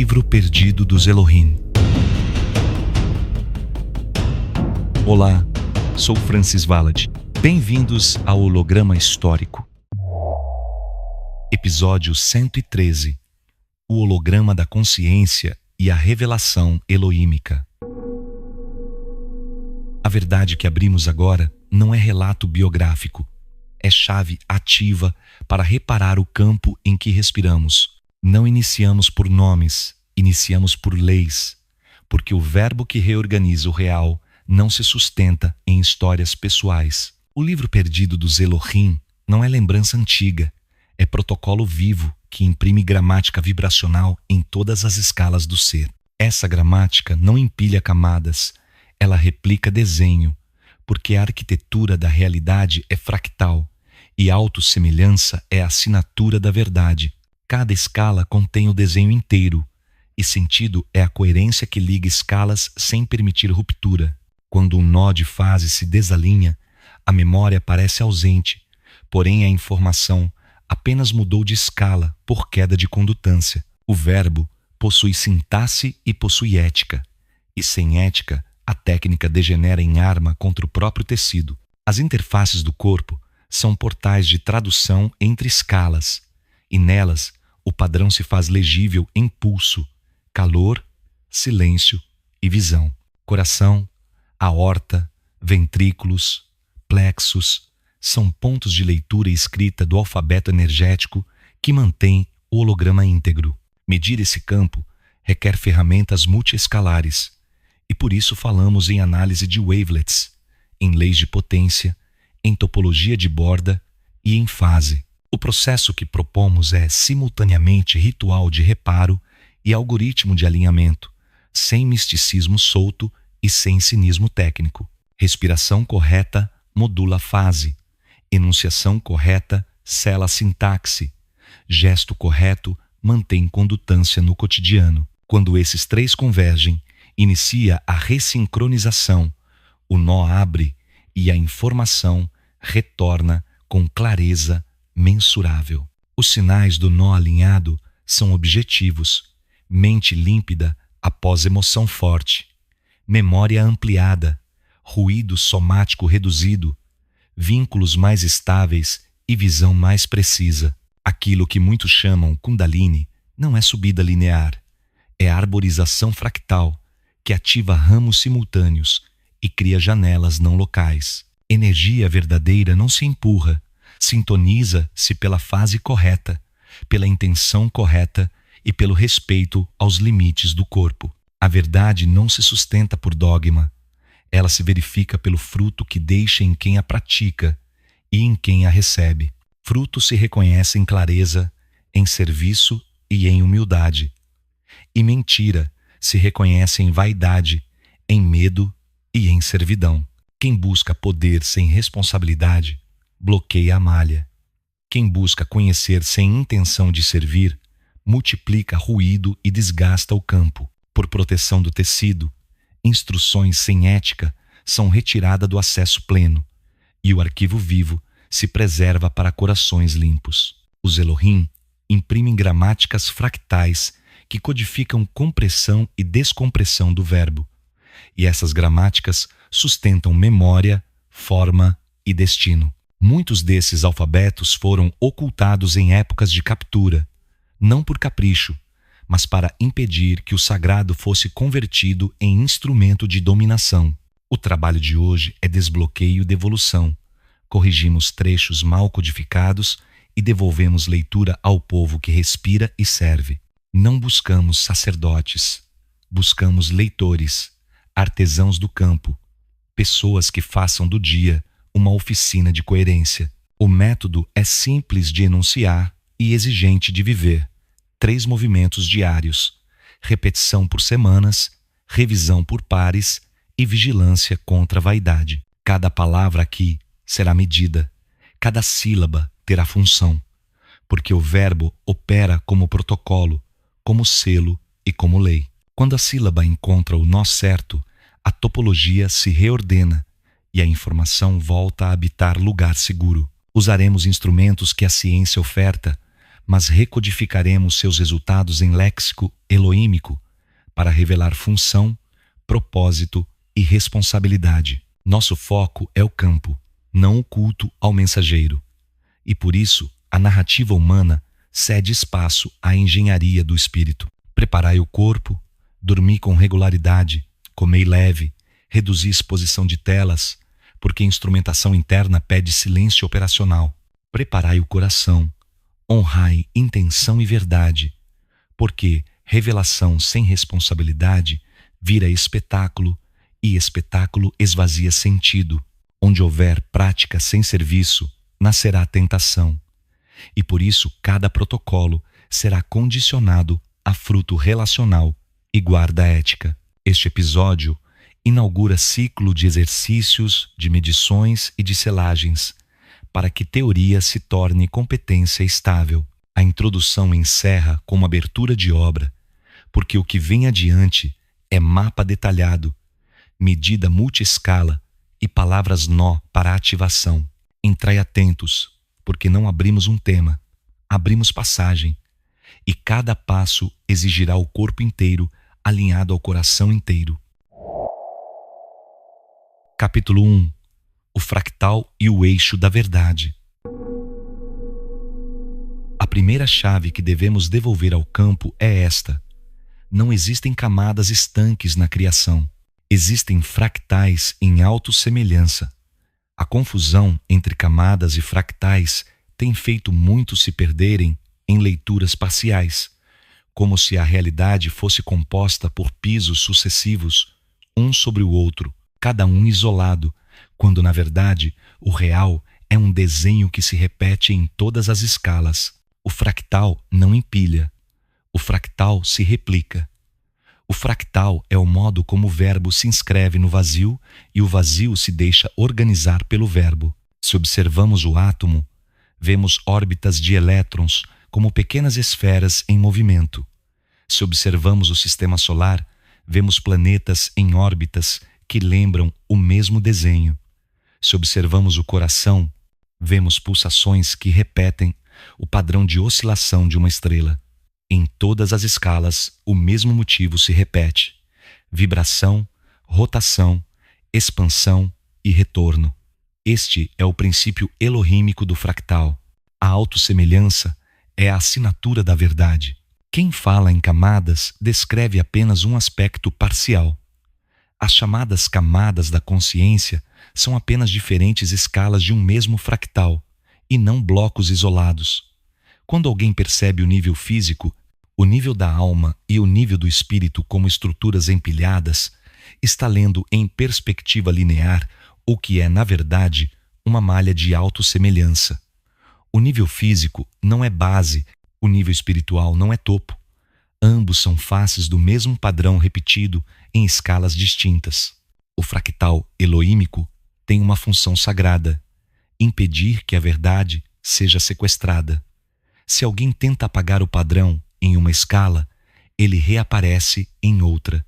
livro perdido dos Elohim. Olá, sou Francis Valad. Bem-vindos ao Holograma Histórico. Episódio 113. O Holograma da Consciência e a Revelação Elohímica. A verdade que abrimos agora não é relato biográfico. É chave ativa para reparar o campo em que respiramos. Não iniciamos por nomes, iniciamos por leis, porque o verbo que reorganiza o real não se sustenta em histórias pessoais. O livro perdido dos Elohim não é lembrança antiga, é protocolo vivo que imprime gramática vibracional em todas as escalas do ser. Essa gramática não empilha camadas, ela replica desenho, porque a arquitetura da realidade é fractal e a autossemelhança é a assinatura da verdade. Cada escala contém o desenho inteiro, e sentido é a coerência que liga escalas sem permitir ruptura. Quando um nó de fase se desalinha, a memória parece ausente, porém a informação apenas mudou de escala por queda de condutância. O verbo possui sintaxe e possui ética, e sem ética, a técnica degenera em arma contra o próprio tecido. As interfaces do corpo são portais de tradução entre escalas, e nelas o padrão se faz legível em pulso, calor, silêncio e visão. Coração, aorta, ventrículos, plexos são pontos de leitura e escrita do alfabeto energético que mantém o holograma íntegro. Medir esse campo requer ferramentas multiescalares, e por isso falamos em análise de wavelets, em leis de potência, em topologia de borda e em fase. O processo que propomos é simultaneamente ritual de reparo e algoritmo de alinhamento, sem misticismo solto e sem cinismo técnico. Respiração correta modula a fase, enunciação correta sela a sintaxe, gesto correto mantém condutância no cotidiano. Quando esses três convergem, inicia a ressincronização, o nó abre e a informação retorna com clareza mensurável. Os sinais do nó alinhado são objetivos: mente límpida após emoção forte, memória ampliada, ruído somático reduzido, vínculos mais estáveis e visão mais precisa. Aquilo que muitos chamam Kundalini não é subida linear, é arborização fractal que ativa ramos simultâneos e cria janelas não locais. Energia verdadeira não se empurra, sintoniza-se pela fase correta, pela intenção correta e pelo respeito aos limites do corpo. A verdade não se sustenta por dogma. Ela se verifica pelo fruto que deixa em quem a pratica e em quem a recebe. Fruto se reconhece em clareza, em serviço e em humildade. E mentira se reconhece em vaidade, em medo e em servidão. Quem busca poder sem responsabilidade bloqueia a malha. Quem busca conhecer sem intenção de servir multiplica ruído e desgasta o campo. Por proteção do tecido, instruções sem ética são retiradas do acesso pleno, e o arquivo vivo se preserva para corações limpos. Os Elohim imprimem gramáticas fractais que codificam compressão e descompressão do verbo, e essas gramáticas sustentam memória, forma e destino. Muitos desses alfabetos foram ocultados em épocas de captura, não por capricho, mas para impedir que o sagrado fosse convertido em instrumento de dominação. O trabalho de hoje é desbloqueio e devolução. Corrigimos trechos mal codificados e devolvemos leitura ao povo que respira e serve. Não buscamos sacerdotes, buscamos leitores, artesãos do campo, pessoas que façam do dia uma oficina de coerência. O método é simples de enunciar e exigente de viver. 3 movimentos diários, repetição por semanas, revisão por pares e vigilância contra a vaidade. Cada palavra aqui será medida, cada sílaba terá função, porque o verbo opera como protocolo, como selo e como lei. Quando a sílaba encontra o nó certo, a topologia se reordena e a informação volta a habitar lugar seguro. Usaremos instrumentos que a ciência oferta, mas recodificaremos seus resultados em léxico elohímico para revelar função, propósito e responsabilidade. Nosso foco é o campo, não o culto ao mensageiro. E por isso, a narrativa humana cede espaço à engenharia do espírito. Preparai o corpo, dormi com regularidade, comei leve, reduzi exposição de telas, porque instrumentação interna pede silêncio operacional. Preparai o coração, honrai intenção e verdade, porque revelação sem responsabilidade vira espetáculo e espetáculo esvazia sentido. Onde houver prática sem serviço, nascerá tentação. E por isso cada protocolo será condicionado a fruto relacional e guarda ética. Este episódio inaugura ciclo de exercícios, de medições e de selagens, para que teoria se torne competência estável. A introdução encerra com uma abertura de obra, porque o que vem adiante é mapa detalhado, medida multiescala e palavras nó para ativação. Entrai atentos, porque não abrimos um tema, abrimos passagem, e cada passo exigirá o corpo inteiro alinhado ao coração inteiro. Capítulo 1. O fractal e o eixo da verdade. A primeira chave que devemos devolver ao campo é esta: não existem camadas estanques na criação. Existem fractais em autossemelhança. A confusão entre camadas e fractais tem feito muitos se perderem em leituras parciais, como se a realidade fosse composta por pisos sucessivos, um sobre o outro, cada um isolado, quando na verdade o real é um desenho que se repete em todas as escalas. O fractal não empilha, o fractal se replica. O fractal é o modo como o verbo se inscreve no vazio e o vazio se deixa organizar pelo verbo. Se observamos o átomo, vemos órbitas de elétrons como pequenas esferas em movimento. Se observamos o sistema solar, vemos planetas em órbitas que lembram o mesmo desenho. Se observamos o coração, vemos pulsações que repetem o padrão de oscilação de uma estrela. Em todas as escalas, o mesmo motivo se repete: vibração, rotação, expansão e retorno. Este é o princípio elohímico do fractal. A autossemelhança é a assinatura da verdade. Quem fala em camadas descreve apenas um aspecto parcial. As chamadas camadas da consciência são apenas diferentes escalas de um mesmo fractal, e não blocos isolados. Quando alguém percebe o nível físico, o nível da alma e o nível do espírito como estruturas empilhadas, está lendo em perspectiva linear o que é, na verdade, uma malha de autossemelhança. O nível físico não é base, o nível espiritual não é topo. Ambos são faces do mesmo padrão repetido em escalas distintas. O fractal elohímico tem uma função sagrada: impedir que a verdade seja sequestrada. Se alguém tenta apagar o padrão em uma escala, ele reaparece em outra.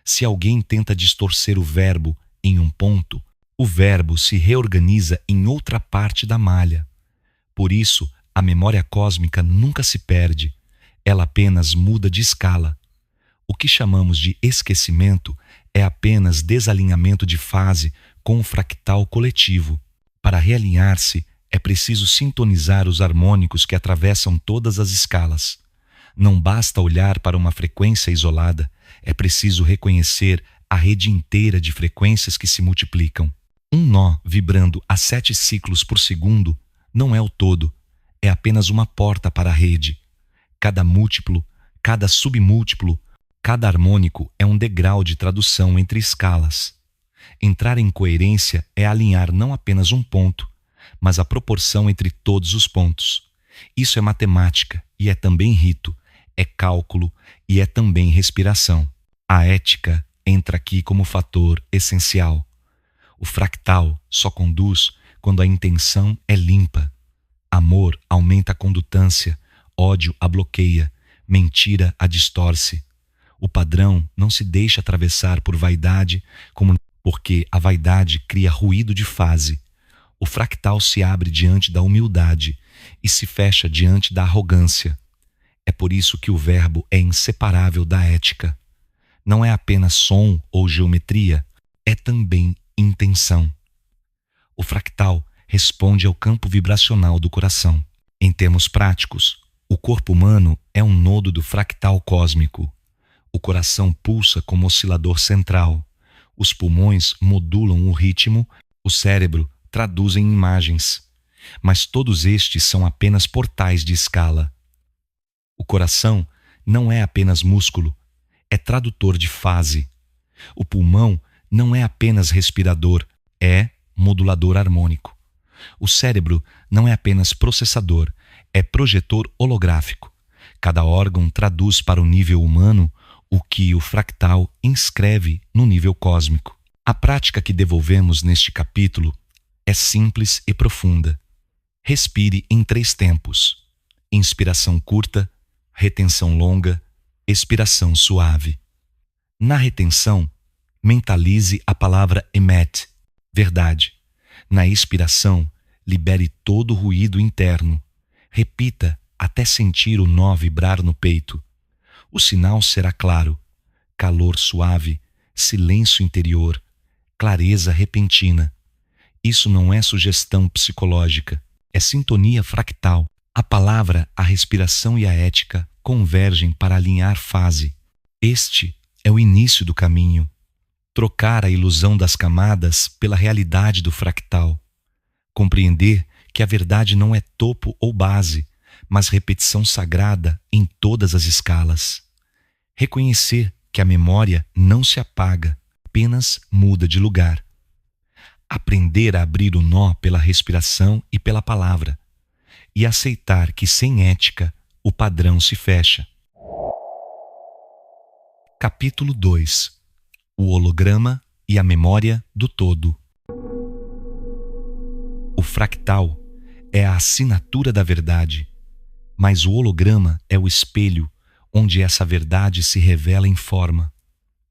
Se alguém tenta distorcer o verbo em um ponto, o verbo se reorganiza em outra parte da malha. Por isso, a memória cósmica nunca se perde, ela apenas muda de escala. O que chamamos de esquecimento é apenas desalinhamento de fase com o fractal coletivo. Para realinhar-se, é preciso sintonizar os harmônicos que atravessam todas as escalas. Não basta olhar para uma frequência isolada, é preciso reconhecer a rede inteira de frequências que se multiplicam. Um nó vibrando a 7 ciclos por segundo não é o todo, é apenas uma porta para a rede. Cada múltiplo, cada submúltiplo, cada harmônico é um degrau de tradução entre escalas. Entrar em coerência é alinhar não apenas um ponto, mas a proporção entre todos os pontos. Isso é matemática e é também rito, é cálculo e é também respiração. A ética entra aqui como fator essencial. O fractal só conduz quando a intenção é limpa. Amor aumenta a condutância, ódio a bloqueia, mentira a distorce. O padrão não se deixa atravessar por vaidade, porque a vaidade cria ruído de fase. O fractal se abre diante da humildade e se fecha diante da arrogância. É por isso que o verbo é inseparável da ética. Não é apenas som ou geometria, é também intenção. O fractal responde ao campo vibracional do coração. Em termos práticos, o corpo humano é um nodo do fractal cósmico. O coração pulsa como oscilador central. Os pulmões modulam o ritmo, o cérebro traduz em imagens. Mas todos estes são apenas portais de escala. O coração não é apenas músculo, é tradutor de fase. O pulmão não é apenas respirador, é modulador harmônico. O cérebro não é apenas processador, é projetor holográfico. Cada órgão traduz para o nível humano o que o fractal inscreve no nível cósmico. A prática que devolvemos neste capítulo é simples e profunda. Respire em 3 tempos: inspiração curta, retenção longa, expiração suave. Na retenção, mentalize a palavra emet, verdade. Na expiração, libere todo o ruído interno. Repita até sentir o nó vibrar no peito. O sinal será claro: calor suave, silêncio interior, clareza repentina. Isso não é sugestão psicológica, é sintonia fractal. A palavra, a respiração e a ética convergem para alinhar fase. Este é o início do caminho. Trocar a ilusão das camadas pela realidade do fractal. Compreender que a verdade não é topo ou base, mas repetição sagrada em todas as escalas. Reconhecer que a memória não se apaga, apenas muda de lugar. Aprender a abrir o nó pela respiração e pela palavra. E aceitar que sem ética o padrão se fecha. Capítulo 2. O holograma e a memória do todo. O fractal é a assinatura da verdade, mas o holograma é o espelho onde essa verdade se revela em forma.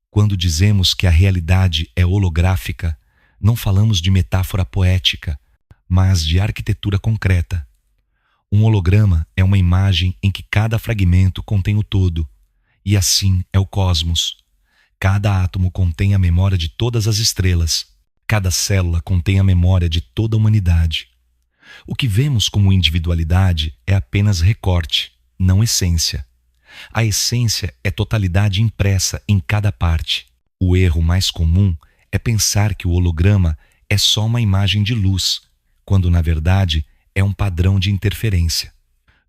Quando dizemos que a realidade é holográfica, não falamos de metáfora poética, mas de arquitetura concreta. Um holograma é uma imagem em que cada fragmento contém o todo, e assim é o cosmos. Cada átomo contém a memória de todas as estrelas. Cada célula contém a memória de toda a humanidade. O que vemos como individualidade é apenas recorte, não essência. A essência é totalidade impressa em cada parte. O erro mais comum é pensar que o holograma é só uma imagem de luz, quando na verdade é um padrão de interferência.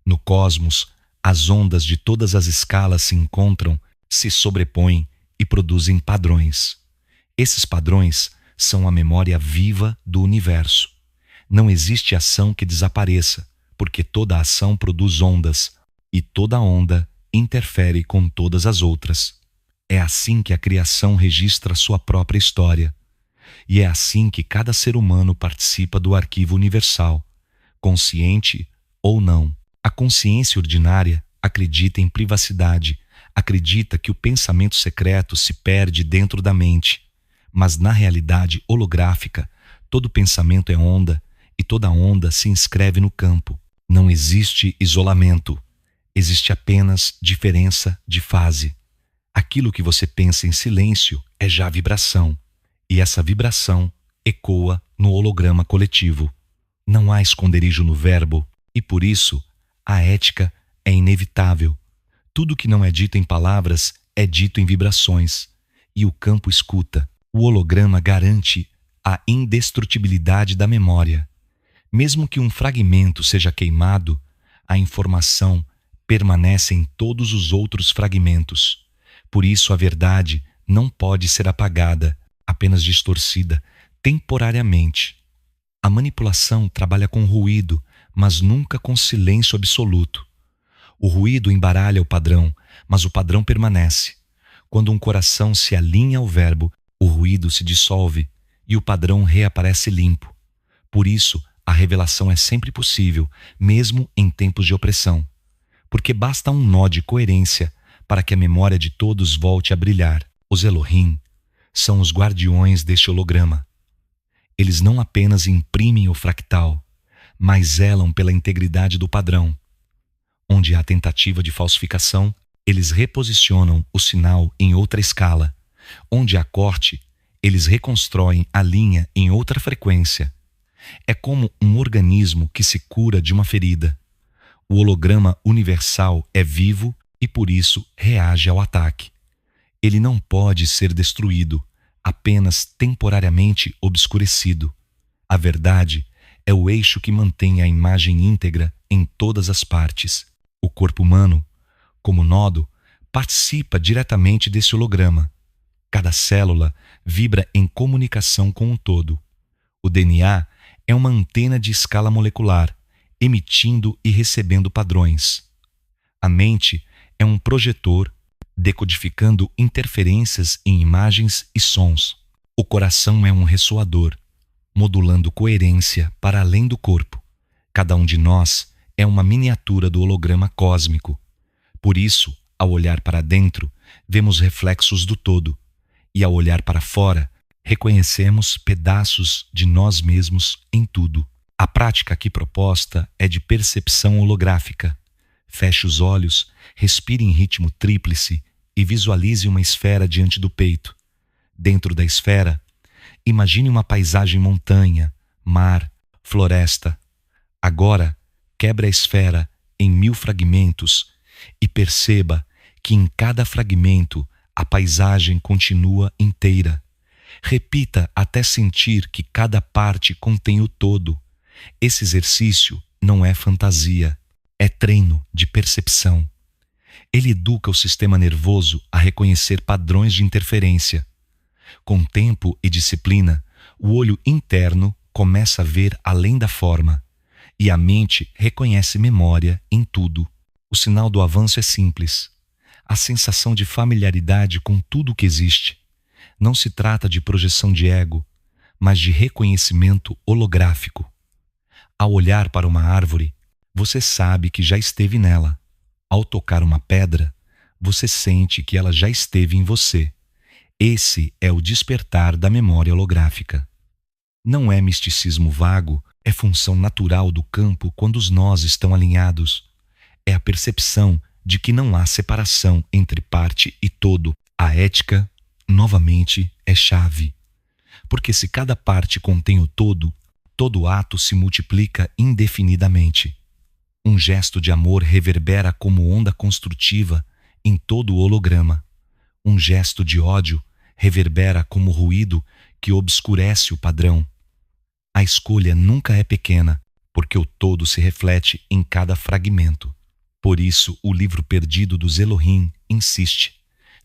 No cosmos, as ondas de todas as escalas se encontram, se sobrepõem e produzem padrões. Esses padrões são a memória viva do universo. Não existe ação que desapareça, porque toda ação produz ondas, e toda onda interfere com todas as outras. É assim que a criação registra sua própria história. E é assim que cada ser humano participa do arquivo universal, consciente ou não. A consciência ordinária acredita em privacidade, acredita que o pensamento secreto se perde dentro da mente. Mas na realidade holográfica, todo pensamento é onda e toda onda se inscreve no campo. Não existe isolamento, existe apenas diferença de fase. Aquilo que você pensa em silêncio é já vibração, e essa vibração ecoa no holograma coletivo. Não há esconderijo no verbo, e por isso a ética é inevitável. Tudo que não é dito em palavras é dito em vibrações, e o campo escuta. O holograma garante a indestrutibilidade da memória. Mesmo que um fragmento seja queimado, a informação permanece em todos os outros fragmentos. Por isso a verdade não pode ser apagada, apenas distorcida, temporariamente. A manipulação trabalha com ruído, mas nunca com silêncio absoluto. O ruído embaralha o padrão, mas o padrão permanece. Quando um coração se alinha ao verbo, o ruído se dissolve e o padrão reaparece limpo. Por isso, a revelação é sempre possível, mesmo em tempos de opressão. Porque basta um nó de coerência para que a memória de todos volte a brilhar. Os Elohim são os guardiões deste holograma. Eles não apenas imprimem o fractal, mas zelam pela integridade do padrão. Onde há tentativa de falsificação, eles reposicionam o sinal em outra escala. Onde há corte, eles reconstroem a linha em outra frequência. É como um organismo que se cura de uma ferida. O holograma universal é vivo e por isso reage ao ataque. Ele não pode ser destruído, apenas temporariamente obscurecido. A verdade é o eixo que mantém a imagem íntegra em todas as partes. O corpo humano, como nodo, participa diretamente desse holograma. Cada célula vibra em comunicação com o todo. O DNA é uma antena de escala molecular, emitindo e recebendo padrões. A mente é um projetor, decodificando interferências em imagens e sons. O coração é um ressoador, modulando coerência para além do corpo. Cada um de nós é uma miniatura do holograma cósmico. Por isso, ao olhar para dentro, vemos reflexos do todo, e ao olhar para fora, reconhecemos pedaços de nós mesmos em tudo. A prática aqui proposta é de percepção holográfica. Feche os olhos, respire em ritmo tríplice e visualize uma esfera diante do peito. Dentro da esfera, imagine uma paisagem montanha, mar, floresta. Agora, quebre a esfera em 1000 fragmentos e perceba que em cada fragmento a paisagem continua inteira. Repita até sentir que cada parte contém o todo. Esse exercício não é fantasia, é treino de percepção. Ele educa o sistema nervoso a reconhecer padrões de interferência. Com tempo e disciplina, o olho interno começa a ver além da forma, e a mente reconhece memória em tudo. O sinal do avanço é simples. A sensação de familiaridade com tudo o que existe. Não se trata de projeção de ego, mas de reconhecimento holográfico. Ao olhar para uma árvore, você sabe que já esteve nela. Ao tocar uma pedra, você sente que ela já esteve em você. Esse é o despertar da memória holográfica. Não é misticismo vago, é função natural do campo quando os nós estão alinhados. É a percepção de que não há separação entre parte e todo. A ética, novamente, é chave. Porque se cada parte contém o todo, todo ato se multiplica indefinidamente. Um gesto de amor reverbera como onda construtiva em todo o holograma. Um gesto de ódio reverbera como ruído que obscurece o padrão. A escolha nunca é pequena, porque o todo se reflete em cada fragmento. Por isso, o livro perdido dos Elohim insiste: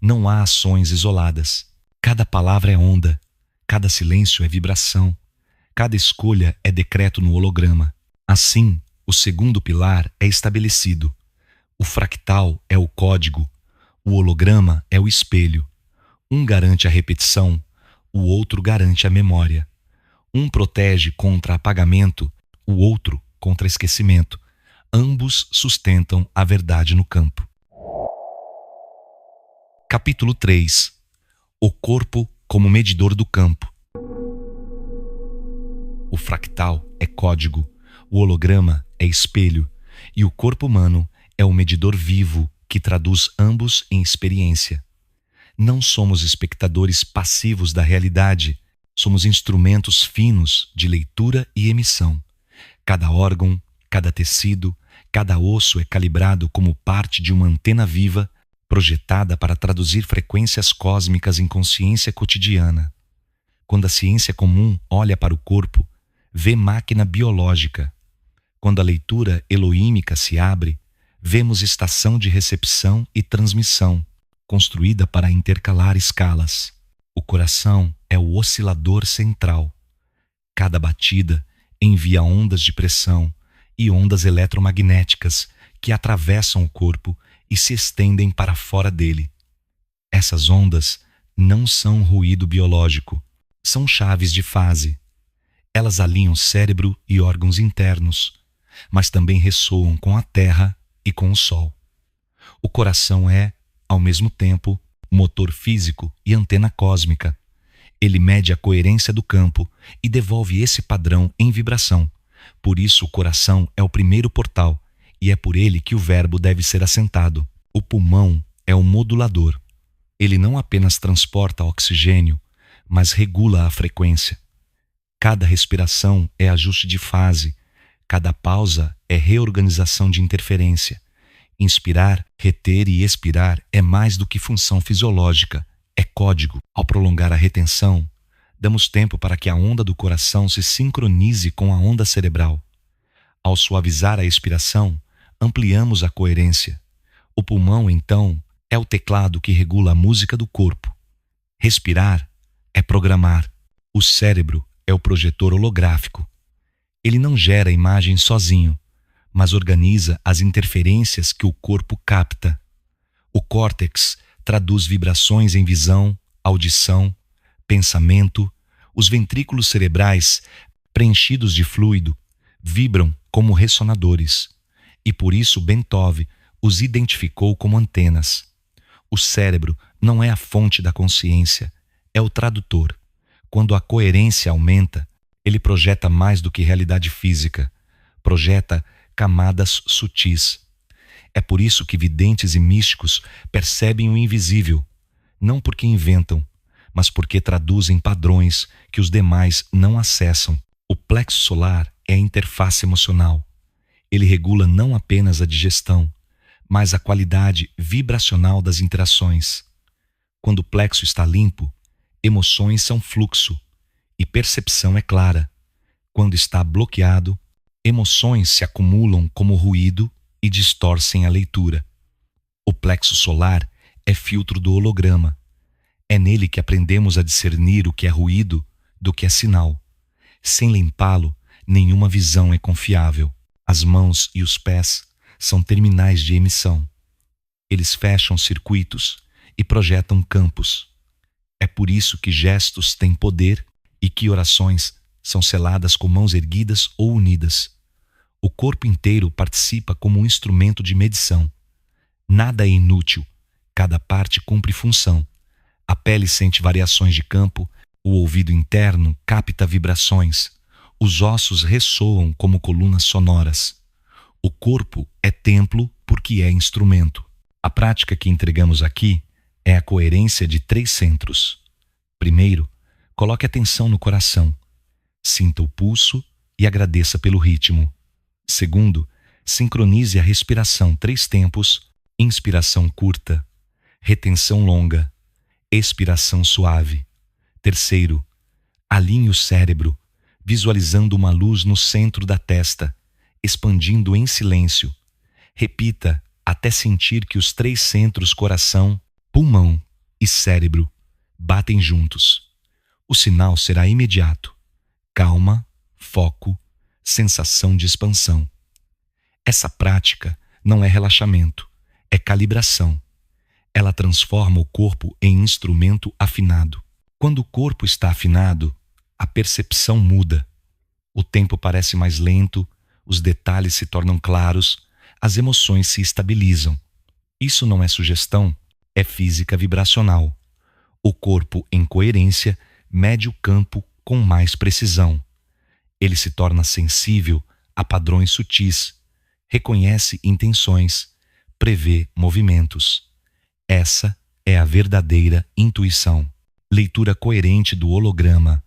não há ações isoladas. Cada palavra é onda, cada silêncio é vibração, cada escolha é decreto no holograma. Assim, o segundo pilar é estabelecido. O fractal é o código, o holograma é o espelho. Um garante a repetição, o outro garante a memória. Um protege contra apagamento, o outro contra esquecimento. Ambos sustentam a verdade no campo. Capítulo 3. O corpo como medidor do campo. O fractal é código, o holograma é espelho e o corpo humano é o medidor vivo que traduz ambos em experiência. Não somos espectadores passivos da realidade, somos instrumentos finos de leitura e emissão. Cada órgão, cada tecido, cada osso é calibrado como parte de uma antena viva projetada para traduzir frequências cósmicas em consciência cotidiana. Quando a ciência comum olha para o corpo, vê máquina biológica. Quando a leitura elohímica se abre, vemos estação de recepção e transmissão, construída para intercalar escalas. O coração é o oscilador central. Cada batida envia ondas de pressão e ondas eletromagnéticas que atravessam o corpo e se estendem para fora dele. Essas ondas não são ruído biológico, são chaves de fase. Elas alinham cérebro e órgãos internos, mas também ressoam com a terra e com o sol. O coração é, ao mesmo tempo, motor físico e antena cósmica. Ele mede a coerência do campo e devolve esse padrão em vibração. Por isso, o coração é o primeiro portal e é por ele que o verbo deve ser assentado. O pulmão é o modulador. Ele não apenas transporta oxigênio, mas regula a frequência. Cada respiração é ajuste de fase, cada pausa é reorganização de interferência. Inspirar, reter e expirar é mais do que função fisiológica, é código. Ao prolongar a retenção, damos tempo para que a onda do coração se sincronize com a onda cerebral. Ao suavizar a expiração, ampliamos a coerência. O pulmão, então, é o teclado que regula a música do corpo. Respirar é programar. O cérebro é o projetor holográfico. Ele não gera imagens sozinho, mas organiza as interferências que o corpo capta. O córtex traduz vibrações em visão, audição, pensamento. Os ventrículos cerebrais, preenchidos de fluido, vibram como ressonadores. E por isso Bentov os identificou como antenas. O cérebro não é a fonte da consciência, é o tradutor. Quando a coerência aumenta, ele projeta mais do que realidade física, projeta camadas sutis. É por isso que videntes e místicos percebem o invisível, não porque inventam, mas porque traduzem padrões que os demais não acessam. O plexo solar é a interface emocional. Ele regula não apenas a digestão, mas a qualidade vibracional das interações. Quando o plexo está limpo, emoções são fluxo e percepção é clara. Quando está bloqueado, emoções se acumulam como ruído e distorcem a leitura. O plexo solar é filtro do holograma. É nele que aprendemos a discernir o que é ruído do que é sinal. Sem limpá-lo, nenhuma visão é confiável. As mãos e os pés são terminais de emissão. Eles fecham circuitos e projetam campos. É por isso que gestos têm poder e que orações são seladas com mãos erguidas ou unidas. O corpo inteiro participa como um instrumento de medição. Nada é inútil, cada parte cumpre função. A pele sente variações de campo, o ouvido interno capta vibrações, os ossos ressoam como colunas sonoras. O corpo é templo porque é instrumento. A prática que entregamos aqui é a coerência de 3 centros. Primeiro, coloque atenção no coração. Sinta o pulso e agradeça pelo ritmo. Segundo, sincronize a respiração 3 tempos, inspiração curta, retenção longa, expiração suave. Terceiro, alinhe o cérebro, visualizando uma luz no centro da testa, expandindo em silêncio. Repita até sentir que os 3 centros coração, pulmão e cérebro batem juntos. O sinal será imediato. Calma, foco, sensação de expansão. Essa prática não é relaxamento, é calibração. Ela transforma o corpo em instrumento afinado. Quando o corpo está afinado, a percepção muda. O tempo parece mais lento, os detalhes se tornam claros, as emoções se estabilizam. Isso não é sugestão, é física vibracional. O corpo, em coerência, mede o campo com mais precisão. Ele se torna sensível a padrões sutis, reconhece intenções, prevê movimentos. Essa é a verdadeira intuição. Leitura coerente do holograma.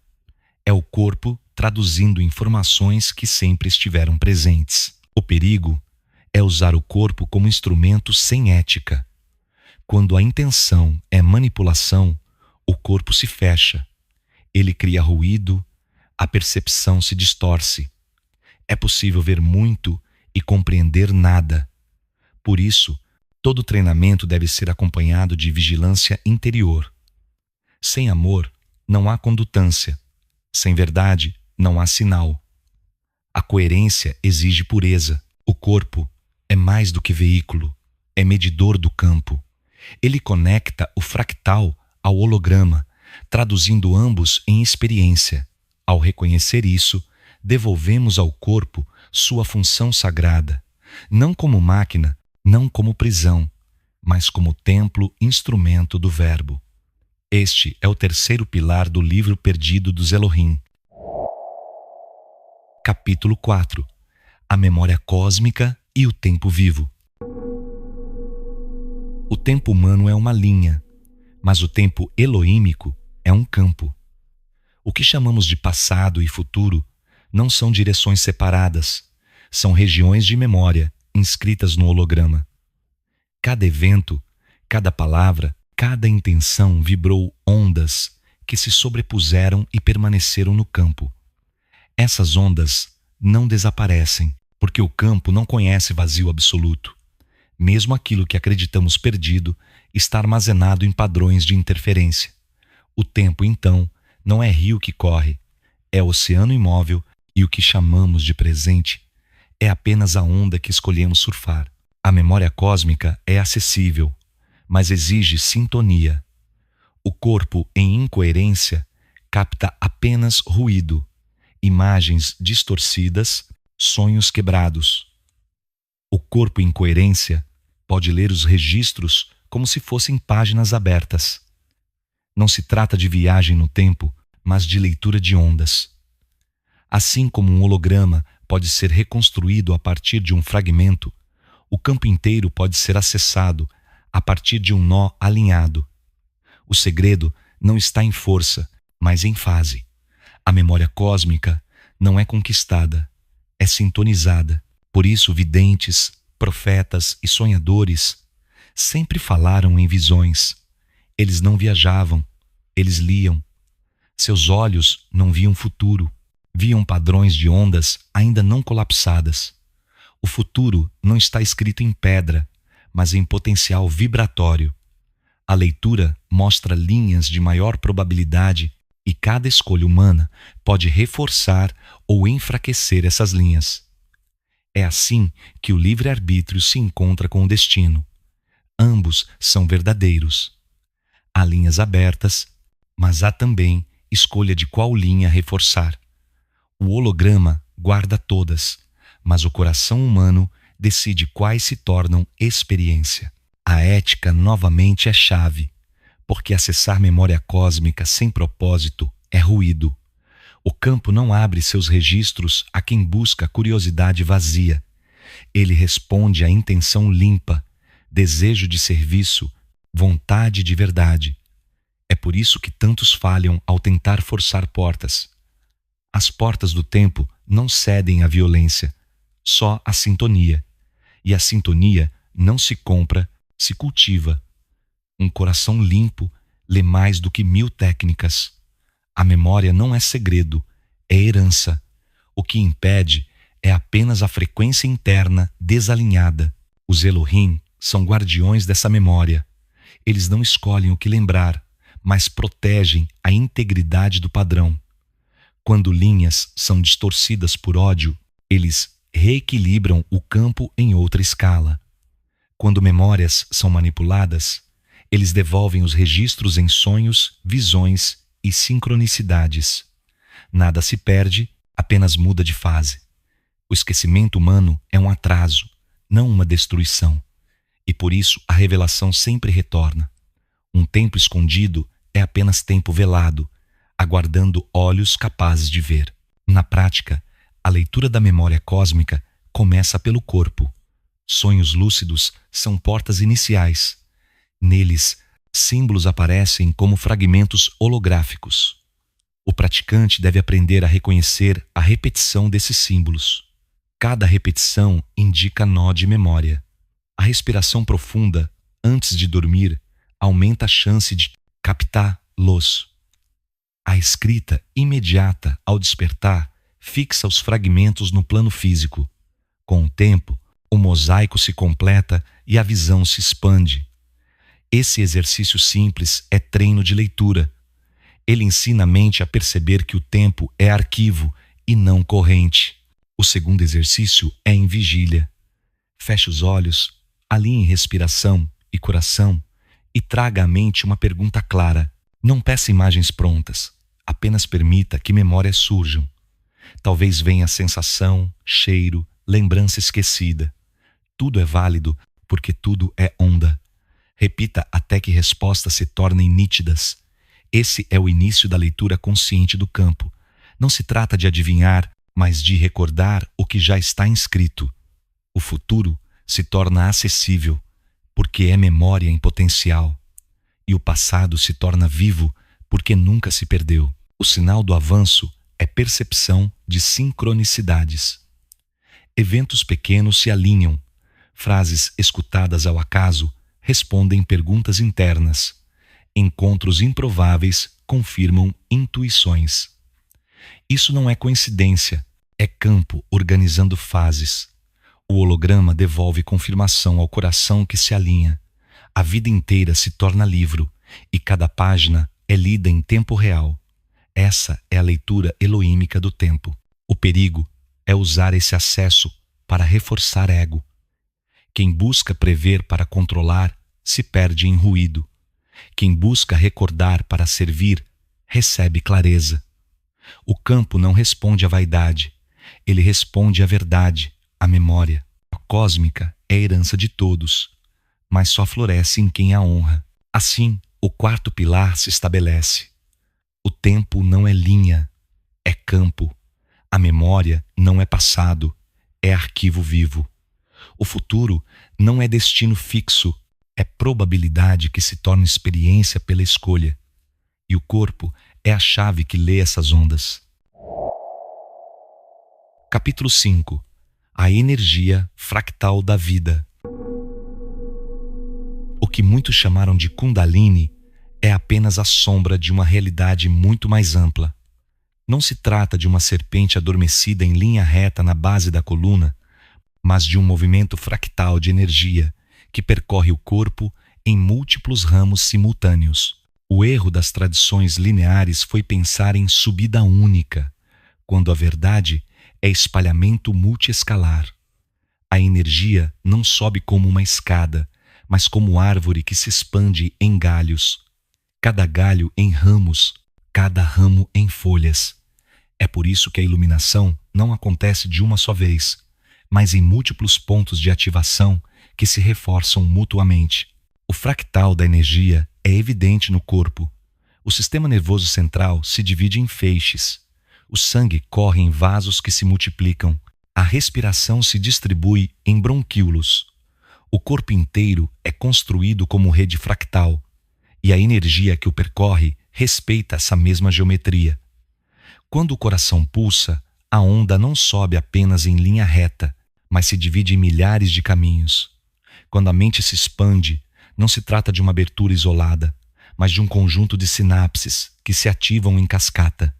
É o corpo traduzindo informações que sempre estiveram presentes. O perigo é usar o corpo como instrumento sem ética. Quando a intenção é manipulação, o corpo se fecha. Ele cria ruído, a percepção se distorce. É possível ver muito e compreender nada. Por isso, todo treinamento deve ser acompanhado de vigilância interior. Sem amor, não há condutância. Sem verdade, não há sinal. A coerência exige pureza. O corpo é mais do que veículo, é medidor do campo. Ele conecta o fractal ao holograma, traduzindo ambos em experiência. Ao reconhecer isso, devolvemos ao corpo sua função sagrada, não como máquina, não como prisão, mas como templo instrumento do verbo. Este é o terceiro pilar do livro perdido dos Elohim. Capítulo 4. A memória cósmica e o tempo vivo. O tempo humano é uma linha, mas o tempo elohímico é um campo. O que chamamos de passado e futuro não são direções separadas, são regiões de memória inscritas no holograma. Cada evento, cada palavra, cada intenção vibrou ondas que se sobrepuseram e permaneceram no campo. Essas ondas não desaparecem, porque o campo não conhece vazio absoluto. Mesmo aquilo que acreditamos perdido está armazenado em padrões de interferência. O tempo, então, não é rio que corre, é oceano imóvel, e o que chamamos de presente é apenas a onda que escolhemos surfar. A memória cósmica é acessível, mas exige sintonia. O corpo, em incoerência, capta apenas ruído, imagens distorcidas, sonhos quebrados. O corpo em coerência pode ler os registros como se fossem páginas abertas. Não se trata de viagem no tempo, mas de leitura de ondas. Assim como um holograma pode ser reconstruído a partir de um fragmento, o campo inteiro pode ser acessado a partir de um nó alinhado. O segredo não está em força, mas em fase. A memória cósmica não é conquistada, é sintonizada. Por isso, videntes, profetas e sonhadores sempre falaram em visões. Eles não viajavam, eles liam. Seus olhos não viam futuro, viam padrões de ondas ainda não colapsadas. O futuro não está escrito em pedra, mas em potencial vibratório. A leitura mostra linhas de maior probabilidade e cada escolha humana pode reforçar ou enfraquecer essas linhas. É assim que o livre-arbítrio se encontra com o destino. Ambos são verdadeiros. Há linhas abertas, mas há também escolha de qual linha reforçar. O holograma guarda todas, mas o coração humano decide quais se tornam experiência. A ética novamente é chave, porque acessar memória cósmica sem propósito é ruído. O campo não abre seus registros a quem busca curiosidade vazia. Ele responde à intenção limpa, desejo de serviço, vontade de verdade. É por isso que tantos falham ao tentar forçar portas. As portas do tempo não cedem à violência, só à sintonia. E a sintonia não se compra, se cultiva. Um coração limpo lê mais do que 1000 técnicas. A memória não é segredo, é herança. O que impede é apenas a frequência interna desalinhada. Os Elohim são guardiões dessa memória. Eles não escolhem o que lembrar, mas protegem a integridade do padrão. Quando linhas são distorcidas por ódio, eles reequilibram o campo em outra escala. Quando memórias são manipuladas, eles devolvem os registros em sonhos, visões e sincronicidades. Nada se perde, apenas muda de fase. O esquecimento humano é um atraso, não uma destruição. E por isso a revelação sempre retorna. Um tempo escondido é apenas tempo velado, aguardando olhos capazes de ver. Na prática, a leitura da memória cósmica começa pelo corpo. Sonhos lúcidos são portas iniciais. Neles, símbolos aparecem como fragmentos holográficos. O praticante deve aprender a reconhecer a repetição desses símbolos. Cada repetição indica nó de memória. A respiração profunda, antes de dormir, aumenta a chance de captá-los. A escrita imediata ao despertar fixa os fragmentos no plano físico. Com o tempo, o mosaico se completa e a visão se expande. Esse exercício simples é treino de leitura. Ele ensina a mente a perceber que o tempo é arquivo e não corrente. O segundo exercício é em vigília. Feche os olhos, alinhe respiração e coração e traga à mente uma pergunta clara. Não peça imagens prontas, apenas permita que memórias surjam. Talvez venha sensação, cheiro, lembrança esquecida. Tudo é válido porque tudo é onda. Repita até que respostas se tornem nítidas. Esse é o início da leitura consciente do campo. Não se trata de adivinhar, mas de recordar o que já está inscrito. O futuro se torna acessível, porque é memória em potencial. E o passado se torna vivo, porque nunca se perdeu. O sinal do avanço é percepção de sincronicidades. Eventos pequenos se alinham. Frases escutadas ao acaso respondem perguntas internas. Encontros improváveis confirmam intuições. Isso não é coincidência, é campo organizando fases. O holograma devolve confirmação ao coração que se alinha. A vida inteira se torna livro e cada página é lida em tempo real. Essa é a leitura eloímica do tempo. O perigo é usar esse acesso para reforçar ego. Quem busca prever para controlar se perde em ruído. Quem busca recordar para servir recebe clareza. O campo não responde à vaidade, ele responde à verdade, à memória. A cósmica é a herança de todos, mas só floresce em quem a honra. Assim, o quarto pilar se estabelece. O tempo não é linha, é campo. A memória não é passado, é arquivo vivo. O futuro não é destino fixo, é probabilidade que se torna experiência pela escolha. E o corpo é a chave que lê essas ondas. Capítulo 5. A energia fractal da vida. O que muitos chamaram de Kundalini é apenas a sombra de uma realidade muito mais ampla. Não se trata de uma serpente adormecida em linha reta na base da coluna, mas de um movimento fractal de energia que percorre o corpo em múltiplos ramos simultâneos. O erro das tradições lineares foi pensar em subida única, quando a verdade é espalhamento multiescalar. A energia não sobe como uma escada, mas como árvore que se expande em galhos. Cada galho em ramos, cada ramo em folhas. É por isso que a iluminação não acontece de uma só vez, mas em múltiplos pontos de ativação que se reforçam mutuamente. O fractal da energia é evidente no corpo. O sistema nervoso central se divide em feixes. O sangue corre em vasos que se multiplicam. A respiração se distribui em bronquíolos. O corpo inteiro é construído como rede fractal, e a energia que o percorre respeita essa mesma geometria. Quando o coração pulsa, a onda não sobe apenas em linha reta, mas se divide em milhares de caminhos. Quando a mente se expande, não se trata de uma abertura isolada, mas de um conjunto de sinapses que se ativam em cascata.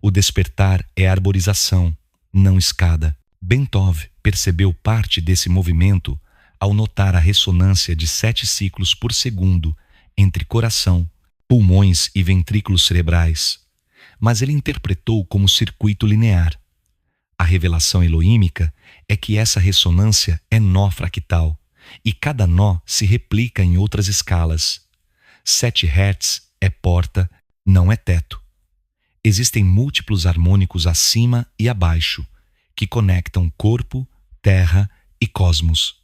O despertar é arborização, não escada. Bentov percebeu parte desse movimento ao notar a ressonância de 7 ciclos por segundo entre coração, pulmões e ventrículos cerebrais, mas ele interpretou como circuito linear. A revelação eloímica é que essa ressonância é nó fractal, e cada nó se replica em outras escalas. 7 Hz é porta, não é teto. Existem múltiplos harmônicos acima e abaixo, que conectam corpo, terra e cosmos.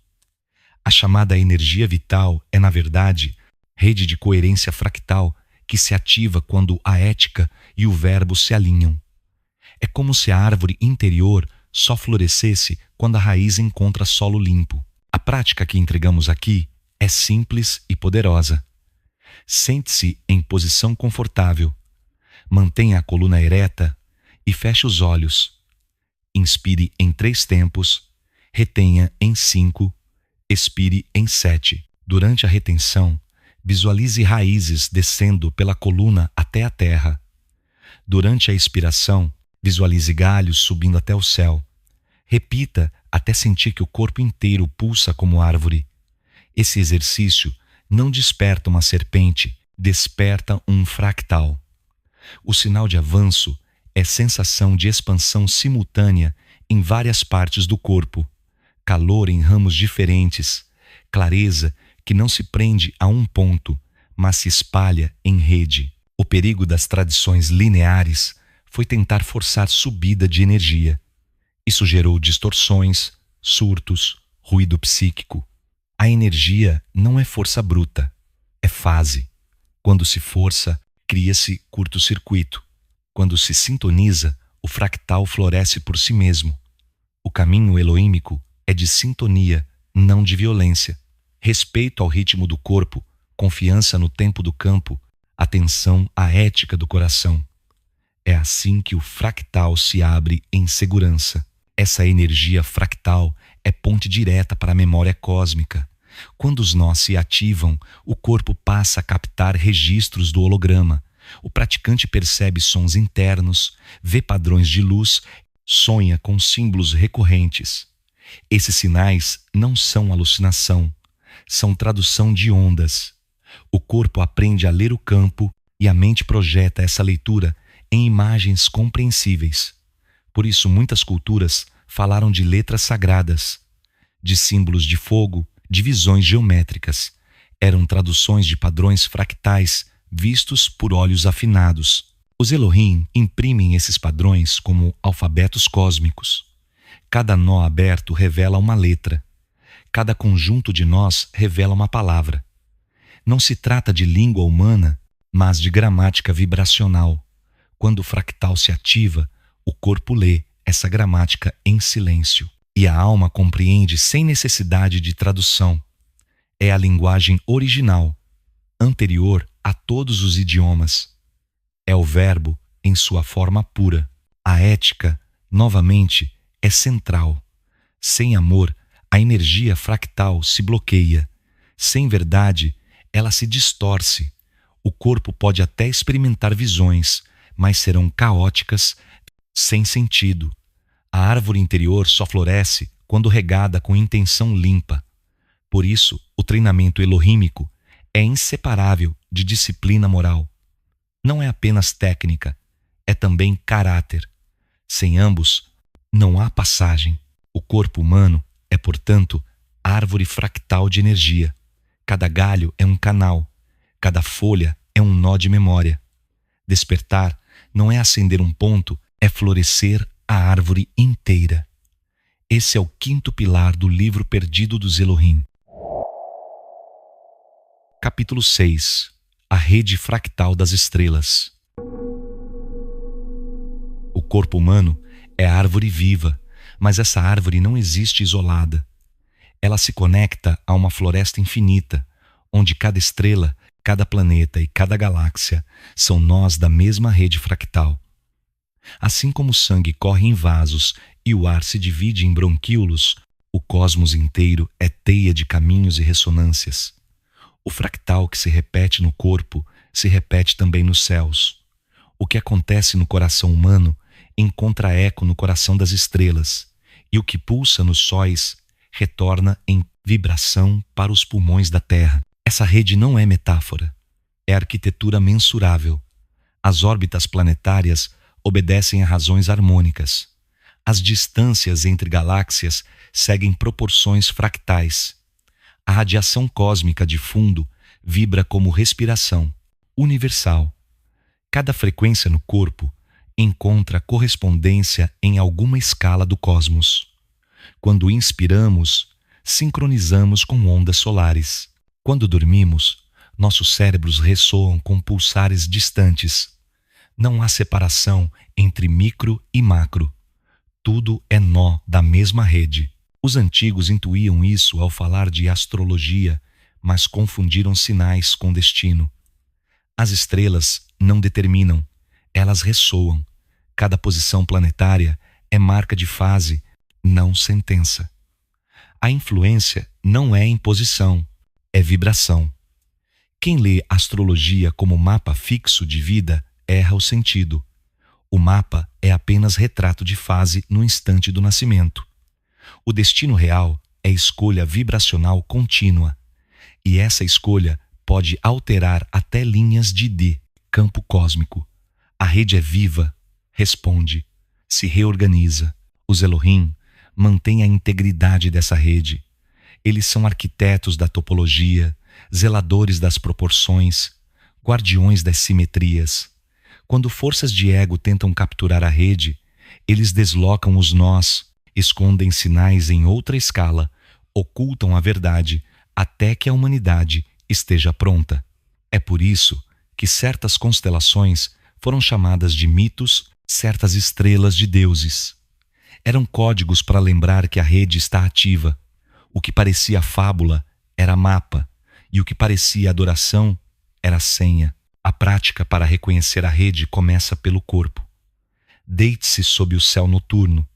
A chamada energia vital é, na verdade, rede de coerência fractal que se ativa quando a ética e o verbo se alinham. É como se a árvore interior só florescesse quando a raiz encontra solo limpo. A prática que entregamos aqui é simples e poderosa. Sente-se em posição confortável. Mantenha a coluna ereta e feche os olhos. Inspire em 3 tempos, retenha em 5, expire em 7. Durante a retenção, visualize raízes descendo pela coluna até a terra. Durante a expiração, visualize galhos subindo até o céu. Repita até sentir que o corpo inteiro pulsa como árvore. Esse exercício não desperta uma serpente, desperta um fractal. O sinal de avanço é sensação de expansão simultânea em várias partes do corpo, calor em ramos diferentes, clareza que não se prende a um ponto, mas se espalha em rede. O perigo das tradições lineares foi tentar forçar subida de energia. Isso gerou distorções, surtos, ruído psíquico. A energia não é força bruta, é fase. Quando se força, cria-se curto-circuito. Quando se sintoniza, o fractal floresce por si mesmo. O caminho elohímico é de sintonia, não de violência. Respeito ao ritmo do corpo, confiança no tempo do campo, atenção à ética do coração. É assim que o fractal se abre em segurança. Essa energia fractal é ponte direta para a memória cósmica. Quando os nós se ativam, o corpo passa a captar registros do holograma. O praticante percebe sons internos, vê padrões de luz, sonha com símbolos recorrentes. Esses sinais não são alucinação, são tradução de ondas. O corpo aprende a ler o campo e a mente projeta essa leitura em imagens compreensíveis. Por isso, muitas culturas falaram de letras sagradas, de símbolos de fogo, de visões geométricas. Eram traduções de padrões fractais vistos por olhos afinados. Os Elohim imprimem esses padrões como alfabetos cósmicos. Cada nó aberto revela uma letra. Cada conjunto de nós revela uma palavra. Não se trata de língua humana, mas de gramática vibracional. Quando o fractal se ativa, o corpo lê essa gramática em silêncio. E a alma compreende sem necessidade de tradução. É a linguagem original, anterior a todos os idiomas. É o verbo em sua forma pura. A ética, novamente, é central. Sem amor, a energia fractal se bloqueia. Sem verdade, ela se distorce. O corpo pode até experimentar visões, mas serão caóticas, sem sentido. A árvore interior só floresce quando regada com intenção limpa. Por isso, o treinamento elohímico é inseparável de disciplina moral. Não é apenas técnica, é também caráter. Sem ambos, não há passagem. O corpo humano é, portanto, árvore fractal de energia. Cada galho é um canal, cada folha é um nó de memória. Despertar não é acender um ponto, é florescer a árvore inteira. Esse é o quinto pilar do livro perdido dos Elohim. Capítulo 6. A rede fractal das estrelas. O corpo humano é a árvore viva, mas essa árvore não existe isolada. Ela se conecta a uma floresta infinita, onde cada estrela, cada planeta e cada galáxia são nós da mesma rede fractal. Assim como o sangue corre em vasos e o ar se divide em bronquíolos, o cosmos inteiro é teia de caminhos e ressonâncias. O fractal que se repete no corpo se repete também nos céus. O que acontece no coração humano encontra eco no coração das estrelas, e o que pulsa nos sóis retorna em vibração para os pulmões da Terra. Essa rede não é metáfora, é arquitetura mensurável. As órbitas planetárias obedecem a razões harmônicas. As distâncias entre galáxias seguem proporções fractais. A radiação cósmica de fundo vibra como respiração, universal. Cada frequência no corpo encontra correspondência em alguma escala do cosmos. Quando inspiramos, sincronizamos com ondas solares. Quando dormimos, nossos cérebros ressoam com pulsares distantes. Não há separação entre micro e macro. Tudo é nó da mesma rede. Os antigos intuíam isso ao falar de astrologia, mas confundiram sinais com destino. As estrelas não determinam, elas ressoam. Cada posição planetária é marca de fase, não sentença. A influência não é imposição, é vibração. Quem lê astrologia como mapa fixo de vida erra o sentido. O mapa é apenas retrato de fase no instante do nascimento. O destino real é escolha vibracional contínua, e essa escolha pode alterar até linhas de campo cósmico. A rede é viva, responde, se reorganiza. Os Elohim mantêm a integridade dessa rede. Eles são arquitetos da topologia, zeladores das proporções, guardiões das simetrias. Quando forças de ego tentam capturar a rede, eles deslocam os nós, escondem sinais em outra escala, ocultam a verdade até que a humanidade esteja pronta. É por isso que certas constelações foram chamadas de mitos, certas estrelas de deuses. Eram códigos para lembrar que a rede está ativa. O que parecia fábula era mapa, e o que parecia adoração era senha. A prática para reconhecer a rede começa pelo corpo. Deite-se sob o céu noturno,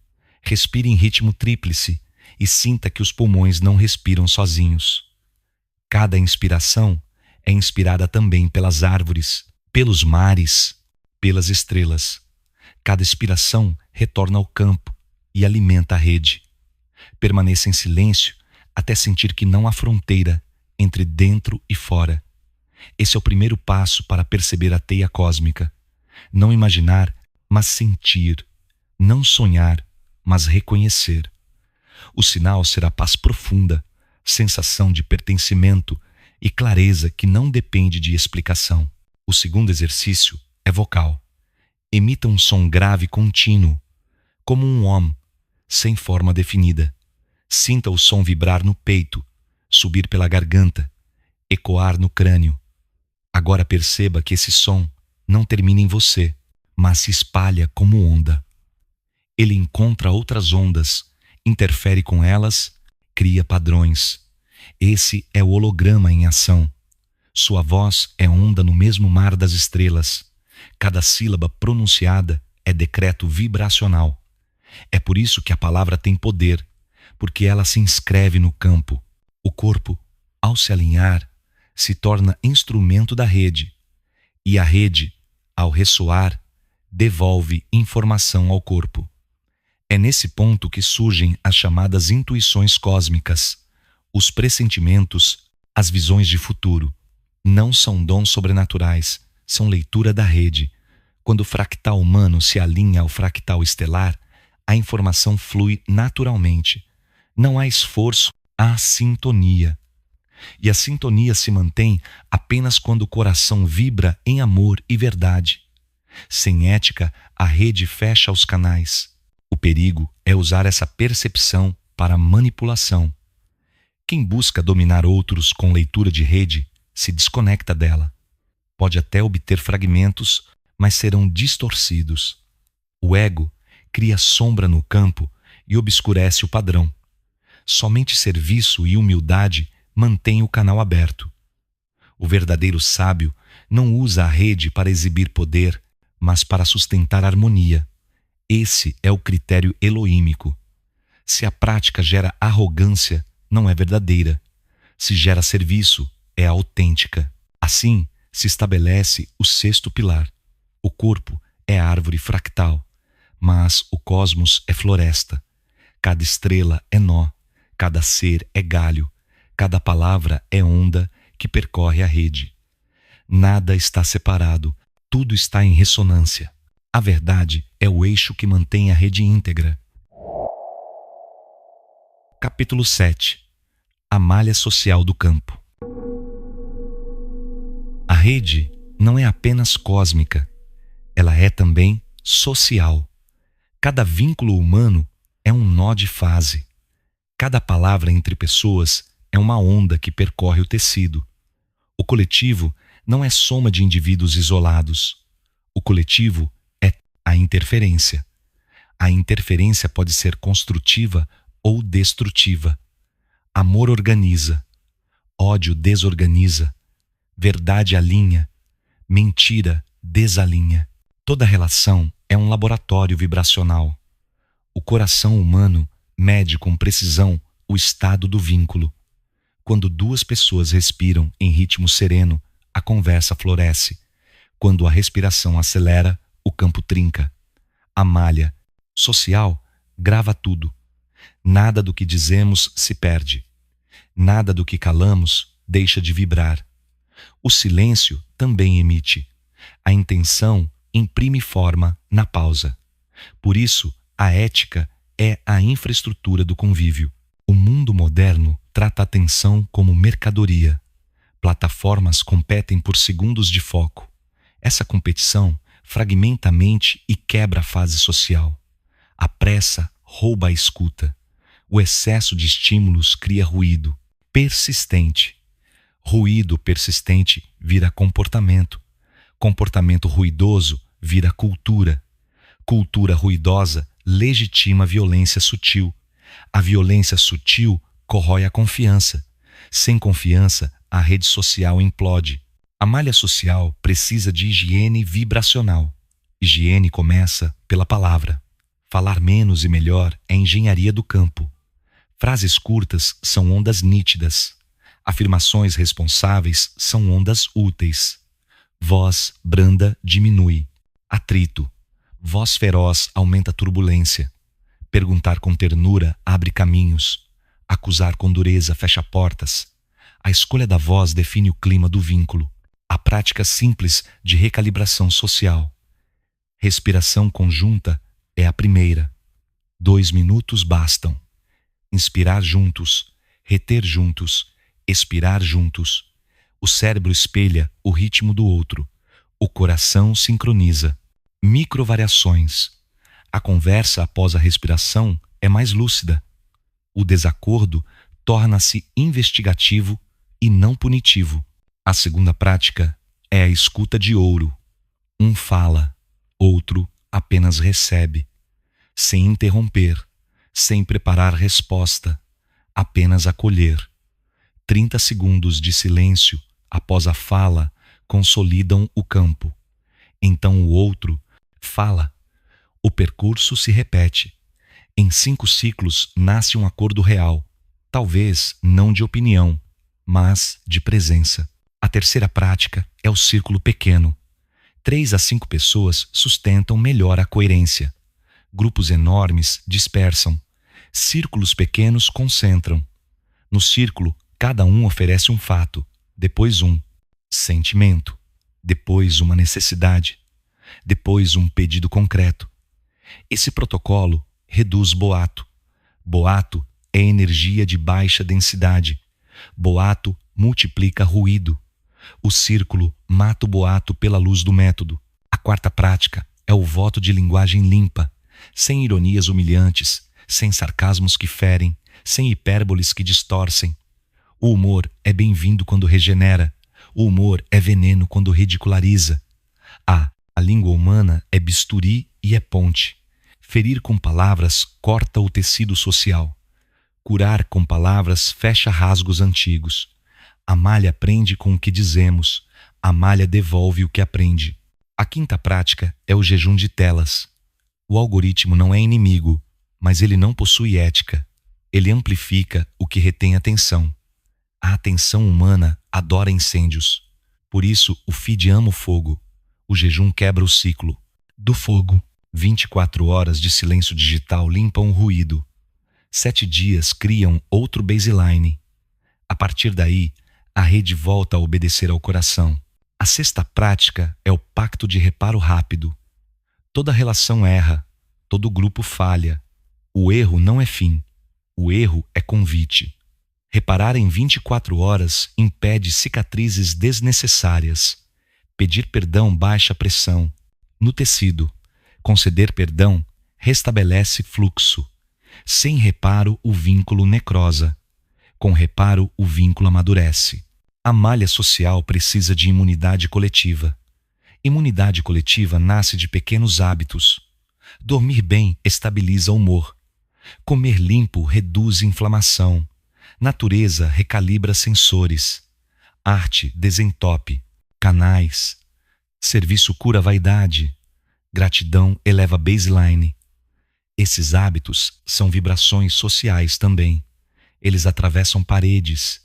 respire em ritmo tríplice e sinta que os pulmões não respiram sozinhos. Cada inspiração é inspirada também pelas árvores, pelos mares, pelas estrelas. Cada expiração retorna ao campo e alimenta a rede. Permaneça em silêncio até sentir que não há fronteira entre dentro e fora. Esse é o primeiro passo para perceber a teia cósmica. Não imaginar, mas sentir. Não sonhar, mas reconhecer. O sinal será paz profunda, sensação de pertencimento e clareza que não depende de explicação. O segundo exercício é vocal. Emita um som grave contínuo, como um om, sem forma definida. Sinta o som vibrar no peito, subir pela garganta, ecoar no crânio. Agora perceba que esse som não termina em você, mas se espalha como onda. Ele encontra outras ondas, interfere com elas, cria padrões. Esse é o holograma em ação. Sua voz é onda no mesmo mar das estrelas. Cada sílaba pronunciada é decreto vibracional. É por isso que a palavra tem poder, porque ela se inscreve no campo. O corpo, ao se alinhar, se torna instrumento da rede. E a rede, ao ressoar, devolve informação ao corpo. É nesse ponto que surgem as chamadas intuições cósmicas, os pressentimentos, as visões de futuro. Não são dons sobrenaturais, são leitura da rede. Quando o fractal humano se alinha ao fractal estelar, a informação flui naturalmente. Não há esforço, há sintonia. E a sintonia se mantém apenas quando o coração vibra em amor e verdade. Sem ética, a rede fecha os canais. O perigo é usar essa percepção para manipulação. Quem busca dominar outros com leitura de rede se desconecta dela. Pode até obter fragmentos, mas serão distorcidos. O ego cria sombra no campo e obscurece o padrão. Somente serviço e humildade mantêm o canal aberto. O verdadeiro sábio não usa a rede para exibir poder, mas para sustentar harmonia. Esse é o critério eloímico. Se a prática gera arrogância, não é verdadeira. Se gera serviço, é autêntica. Assim, se estabelece o sexto pilar. O corpo é árvore fractal, mas o cosmos é floresta. Cada estrela é nó, cada ser é galho, cada palavra é onda que percorre a rede. Nada está separado, tudo está em ressonância. A verdade é o eixo que mantém a rede íntegra. Capítulo 7. A malha social do campo. A rede não é apenas cósmica, ela é também social. Cada vínculo humano é um nó de fase. Cada palavra entre pessoas é uma onda que percorre o tecido. O coletivo não é soma de indivíduos isolados. O coletivo é a interferência. A interferência pode ser construtiva ou destrutiva. Amor organiza, ódio desorganiza, verdade alinha, mentira desalinha. Toda relação é um laboratório vibracional. O coração humano mede com precisão o estado do vínculo. Quando duas pessoas respiram em ritmo sereno, a conversa floresce. Quando a respiração acelera, o campo trinca. A malha social grava tudo. Nada do que dizemos se perde. Nada do que calamos deixa de vibrar. O silêncio também emite. A intenção imprime forma na pausa. Por isso, a ética é a infraestrutura do convívio. O mundo moderno trata a atenção como mercadoria. Plataformas competem por segundos de foco. Essa competição fragmenta a mente e quebra a fase social. A pressa rouba a escuta. O excesso de estímulos cria ruído persistente. Ruído persistente vira comportamento. Comportamento ruidoso vira cultura. Cultura ruidosa legitima a violência sutil. A violência sutil corrói a confiança. Sem confiança, a rede social implode. A malha social precisa de higiene vibracional. Higiene começa pela palavra. Falar menos e melhor é engenharia do campo. Frases curtas são ondas nítidas. Afirmações responsáveis são ondas úteis. Voz branda diminui. Atrito. Voz feroz aumenta a turbulência. Perguntar com ternura abre caminhos. Acusar com dureza fecha portas. A escolha da voz define o clima do vínculo. A prática simples de recalibração social. Respiração conjunta é a primeira. 2 minutos bastam. Inspirar juntos, reter juntos, expirar juntos. O cérebro espelha o ritmo do outro. O coração sincroniza. Microvariações. A conversa após a respiração é mais lúcida. O desacordo torna-se investigativo e não punitivo. A segunda prática é a escuta de ouro. Um fala, outro apenas recebe. Sem interromper, sem preparar resposta, apenas acolher. 30 segundos de silêncio após a fala consolidam o campo. Então o outro fala. O percurso se repete. Em 5 ciclos nasce um acordo real, talvez não de opinião, mas de presença. A terceira prática é o círculo pequeno. 3 a 5 pessoas sustentam melhor a coerência. Grupos enormes dispersam. Círculos pequenos concentram. No círculo, cada um oferece um fato, depois um sentimento, depois uma necessidade, depois um pedido concreto. Esse protocolo reduz boato. Boato é energia de baixa densidade. Boato multiplica ruído. O círculo mata o boato pela luz do método. A quarta prática é o voto de linguagem limpa, sem ironias humilhantes, sem sarcasmos que ferem, sem hipérboles que distorcem. O humor é bem-vindo quando regenera. O humor é veneno quando ridiculariza. A língua humana é bisturi e é ponte. Ferir com palavras corta o tecido social. Curar com palavras fecha rasgos antigos. A malha aprende com o que dizemos. A malha devolve o que aprende. A quinta prática é o jejum de telas. O algoritmo não é inimigo, mas ele não possui ética. Ele amplifica o que retém atenção. A atenção humana adora incêndios. Por isso, o feed ama o fogo. O jejum quebra o ciclo do fogo. 24 horas de silêncio digital limpam o ruído. 7 dias criam outro baseline. A partir daí, a rede volta a obedecer ao coração. A sexta prática é o pacto de reparo rápido. Toda relação erra, todo grupo falha. O erro não é fim, o erro é convite. Reparar em 24 horas impede cicatrizes desnecessárias. Pedir perdão baixa a pressão. No tecido, conceder perdão restabelece fluxo. Sem reparo, o vínculo necrosa. Com reparo, o vínculo amadurece. A malha social precisa de imunidade coletiva. Imunidade coletiva nasce de pequenos hábitos. Dormir bem estabiliza o humor. Comer limpo reduz inflamação. Natureza recalibra sensores. Arte desentope. Canais. Serviço cura vaidade. Gratidão eleva baseline. Esses hábitos são vibrações sociais também. Eles atravessam paredes.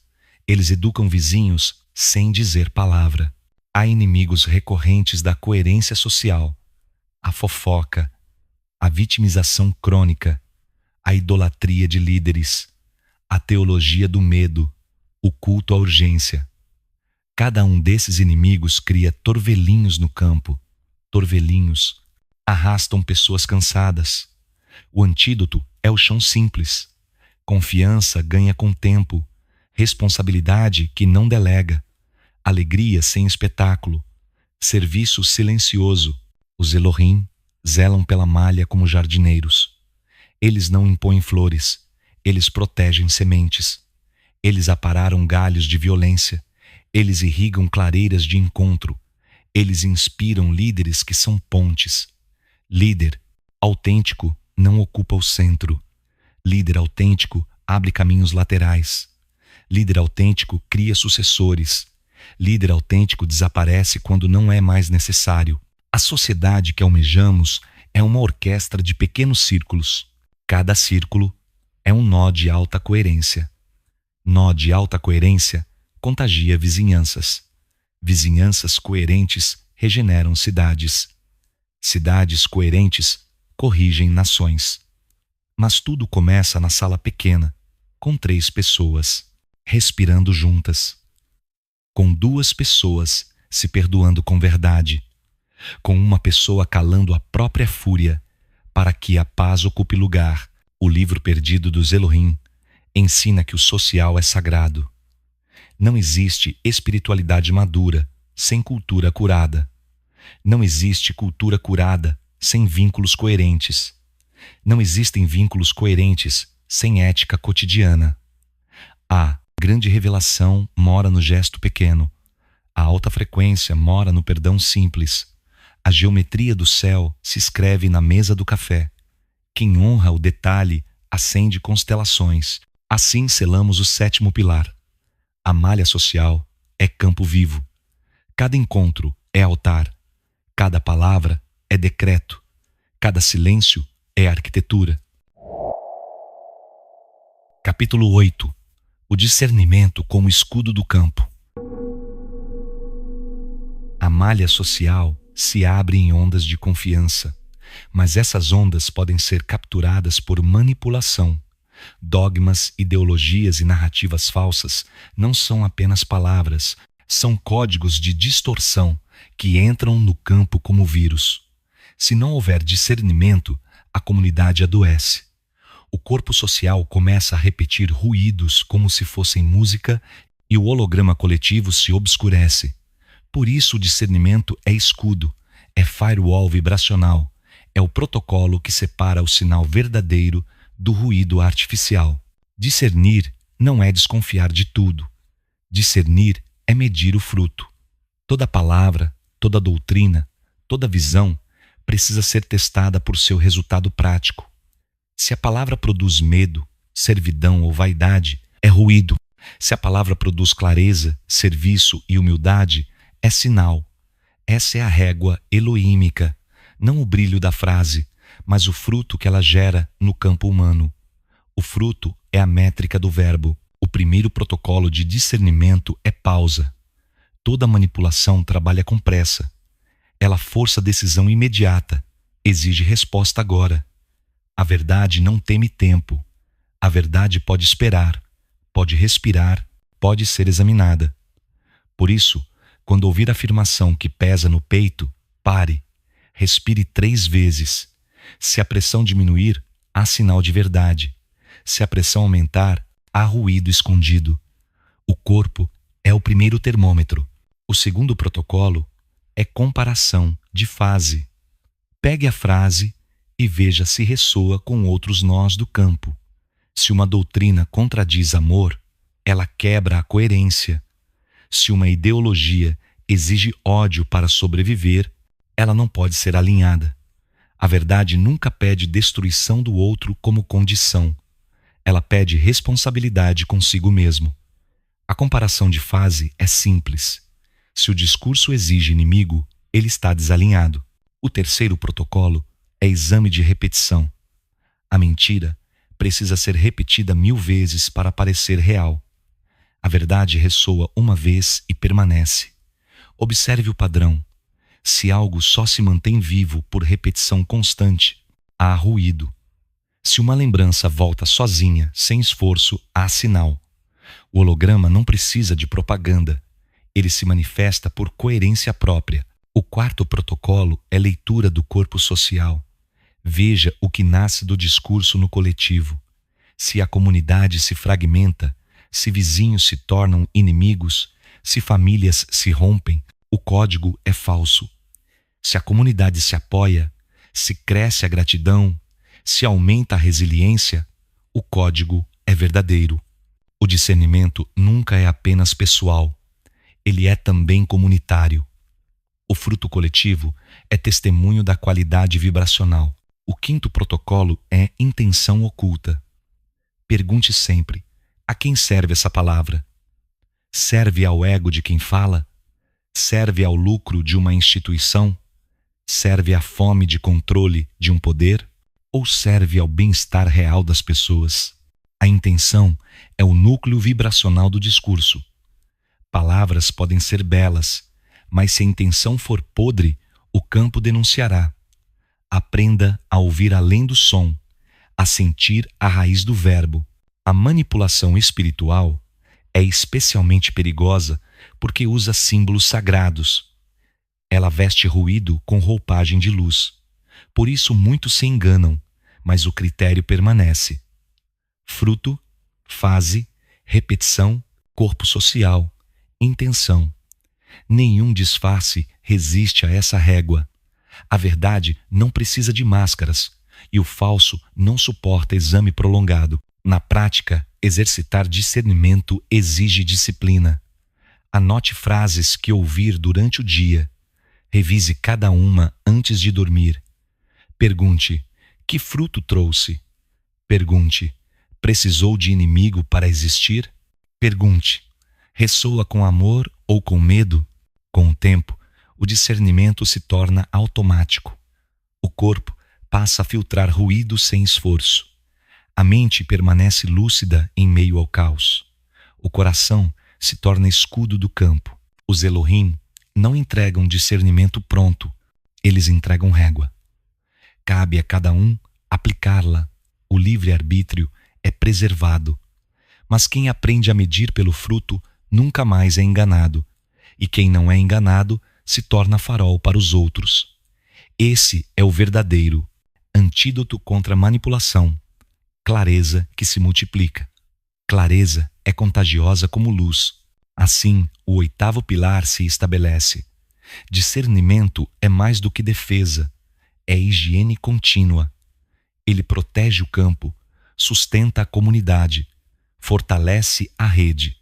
Eles educam vizinhos sem dizer palavra. Há inimigos recorrentes da coerência social. A fofoca, a vitimização crônica, a idolatria de líderes, a teologia do medo, o culto à urgência. Cada um desses inimigos cria torvelinhos no campo. Torvelinhos arrastam pessoas cansadas. O antídoto é o chão simples. Confiança ganha com tempo. Responsabilidade que não delega. Alegria sem espetáculo. Serviço silencioso. Os Elohim zelam pela malha como jardineiros. Eles não impõem flores. Eles protegem sementes. Eles apararam galhos de violência. Eles irrigam clareiras de encontro. Eles inspiram líderes que são pontes. Líder autêntico não ocupa o centro. Líder autêntico abre caminhos laterais. Líder autêntico cria sucessores. Líder autêntico desaparece quando não é mais necessário. A sociedade que almejamos é uma orquestra de pequenos círculos. Cada círculo é um nó de alta coerência. Nó de alta coerência contagia vizinhanças. Vizinhanças coerentes regeneram cidades. Cidades coerentes corrigem nações. Mas tudo começa na sala pequena, com 3 pessoas, respirando juntas. Com 2 pessoas se perdoando com verdade. Com uma pessoa calando a própria fúria, para que a paz ocupe lugar. O livro perdido dos Elohim ensina que o social é sagrado. Não existe espiritualidade madura sem cultura curada. Não existe cultura curada sem vínculos coerentes. Não existem vínculos coerentes sem ética cotidiana. A grande revelação mora no gesto pequeno. A alta frequência mora no perdão simples. A geometria do céu se escreve na mesa do café. Quem honra o detalhe acende constelações. Assim selamos o 7º pilar. A malha social é campo vivo. Cada encontro é altar. Cada palavra é decreto. Cada silêncio é arquitetura. Capítulo 8. O discernimento como escudo do campo. A malha social se abre em ondas de confiança, mas essas ondas podem ser capturadas por manipulação. Dogmas, ideologias e narrativas falsas não são apenas palavras, são códigos de distorção que entram no campo como vírus. Se não houver discernimento, a comunidade adoece. O corpo social começa a repetir ruídos como se fossem música e o holograma coletivo se obscurece. Por isso o discernimento é escudo, é firewall vibracional, é o protocolo que separa o sinal verdadeiro do ruído artificial. Discernir não é desconfiar de tudo. Discernir é medir o fruto. Toda palavra, toda doutrina, toda visão precisa ser testada por seu resultado prático. Se a palavra produz medo, servidão ou vaidade, é ruído. Se a palavra produz clareza, serviço e humildade, é sinal. Essa é a régua elohímica, não o brilho da frase, mas o fruto que ela gera no campo humano. O fruto é a métrica do verbo. O primeiro protocolo de discernimento é pausa. Toda manipulação trabalha com pressa. Ela força a decisão imediata, exige resposta agora. A verdade não teme tempo. A verdade pode esperar, pode respirar, pode ser examinada. Por isso, quando ouvir a afirmação que pesa no peito, pare, respire 3 vezes. Se a pressão diminuir, há sinal de verdade. Se a pressão aumentar, há ruído escondido. O corpo é o primeiro termômetro. O segundo protocolo é comparação de fase. Pegue a frase e veja se ressoa com outros nós do campo. Se uma doutrina contradiz amor, ela quebra a coerência. Se uma ideologia exige ódio para sobreviver, ela não pode ser alinhada. A verdade nunca pede destruição do outro como condição. Ela pede responsabilidade consigo mesmo. A comparação de fase é simples. Se o discurso exige inimigo, ele está desalinhado. O terceiro protocolo é exame de repetição. A mentira precisa ser repetida 1000 vezes para parecer real. A verdade ressoa uma vez e permanece. Observe o padrão. Se algo só se mantém vivo por repetição constante, há ruído. Se uma lembrança volta sozinha, sem esforço, há sinal. O holograma não precisa de propaganda. Ele se manifesta por coerência própria. O quarto protocolo é leitura do corpo social. Veja o que nasce do discurso no coletivo. Se a comunidade se fragmenta, se vizinhos se tornam inimigos, se famílias se rompem, o código é falso. Se a comunidade se apoia, se cresce a gratidão, se aumenta a resiliência, o código é verdadeiro. O discernimento nunca é apenas pessoal. Ele é também comunitário. O fruto coletivo é testemunho da qualidade vibracional. O quinto protocolo é intenção oculta. Pergunte sempre: a quem serve essa palavra? Serve ao ego de quem fala? Serve ao lucro de uma instituição? Serve à fome de controle de um poder? Ou serve ao bem-estar real das pessoas? A intenção é o núcleo vibracional do discurso. Palavras podem ser belas, mas se a intenção for podre, o campo denunciará. Aprenda a ouvir além do som, a sentir a raiz do verbo. A manipulação espiritual é especialmente perigosa porque usa símbolos sagrados. Ela veste ruído com roupagem de luz. Por isso muitos se enganam, mas o critério permanece. Fruto, fase, repetição, corpo social, intenção. Nenhum disfarce resiste a essa régua. A verdade não precisa de máscaras e o falso não suporta exame prolongado. Na prática, exercitar discernimento exige disciplina. Anote frases que ouvir durante o dia. Revise cada uma antes de dormir. Pergunte: que fruto trouxe? Pergunte: precisou de inimigo para existir? Pergunte: ressoa com amor ou com medo? Com o tempo, o discernimento se torna automático. O corpo passa a filtrar ruído sem esforço. A mente permanece lúcida em meio ao caos. O coração se torna escudo do campo. Os Elohim não entregam discernimento pronto, eles entregam régua. Cabe a cada um aplicá-la. O livre-arbítrio é preservado. Mas quem aprende a medir pelo fruto nunca mais é enganado. E quem não é enganado se torna farol para os outros. Esse é o verdadeiro antídoto contra a manipulação. Clareza que se multiplica. Clareza é contagiosa como luz. Assim, o oitavo pilar se estabelece. Discernimento é mais do que defesa. É higiene contínua. Ele protege o campo, sustenta a comunidade, fortalece a rede.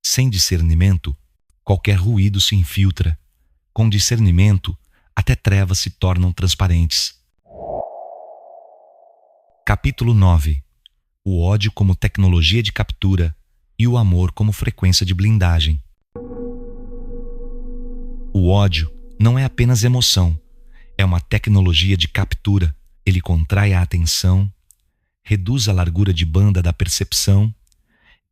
Sem discernimento, qualquer ruído se infiltra. Com discernimento, até trevas se tornam transparentes. Capítulo 9. O ódio como tecnologia de captura e o amor como frequência de blindagem. O ódio não é apenas emoção, é uma tecnologia de captura. Ele contrai a atenção, reduz a largura de banda da percepção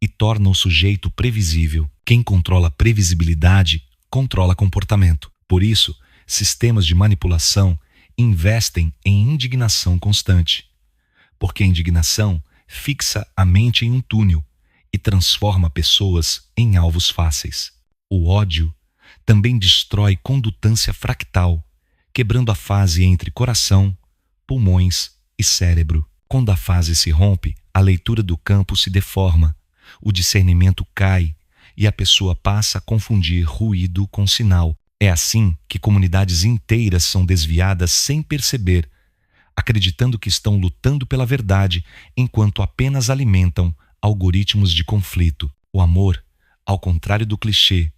e torna o sujeito previsível. Quem controla a previsibilidade, controla comportamento. Por isso, sistemas de manipulação investem em indignação constante. Porque a indignação fixa a mente em um túnel e transforma pessoas em alvos fáceis. O ódio também destrói condutância fractal, quebrando a fase entre coração, pulmões e cérebro. Quando a fase se rompe, a leitura do campo se deforma, o discernimento cai e a pessoa passa a confundir ruído com sinal. É assim que comunidades inteiras são desviadas sem perceber, acreditando que estão lutando pela verdade enquanto apenas alimentam algoritmos de conflito. O amor, ao contrário do clichê,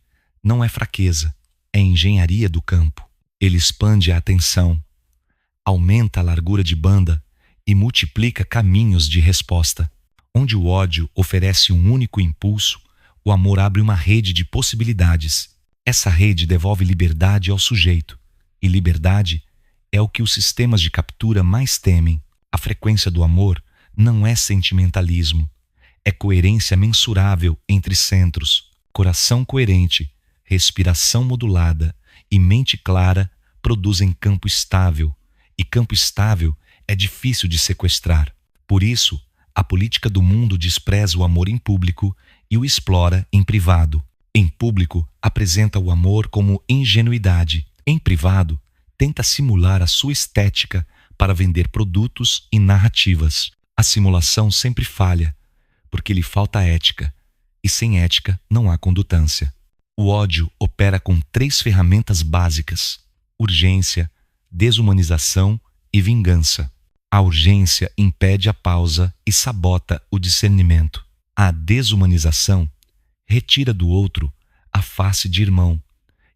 não é fraqueza, é engenharia do campo. Ele expande a atenção, aumenta a largura de banda e multiplica caminhos de resposta. Onde o ódio oferece um único impulso, o amor abre uma rede de possibilidades. Essa rede devolve liberdade ao sujeito, e liberdade é o que os sistemas de captura mais temem. A frequência do amor não é sentimentalismo, é coerência mensurável entre centros. Coração coerente, respiração modulada e mente clara produzem campo estável, e campo estável é difícil de sequestrar. Por isso, a política do mundo despreza o amor em público e o explora em privado. Em público, apresenta o amor como ingenuidade. Em privado, tenta simular a sua estética para vender produtos e narrativas. A simulação sempre falha, porque lhe falta ética, e sem ética não há condutância. O ódio opera com 3 ferramentas básicas: urgência, desumanização e vingança. A urgência impede a pausa e sabota o discernimento. A desumanização retira do outro a face de irmão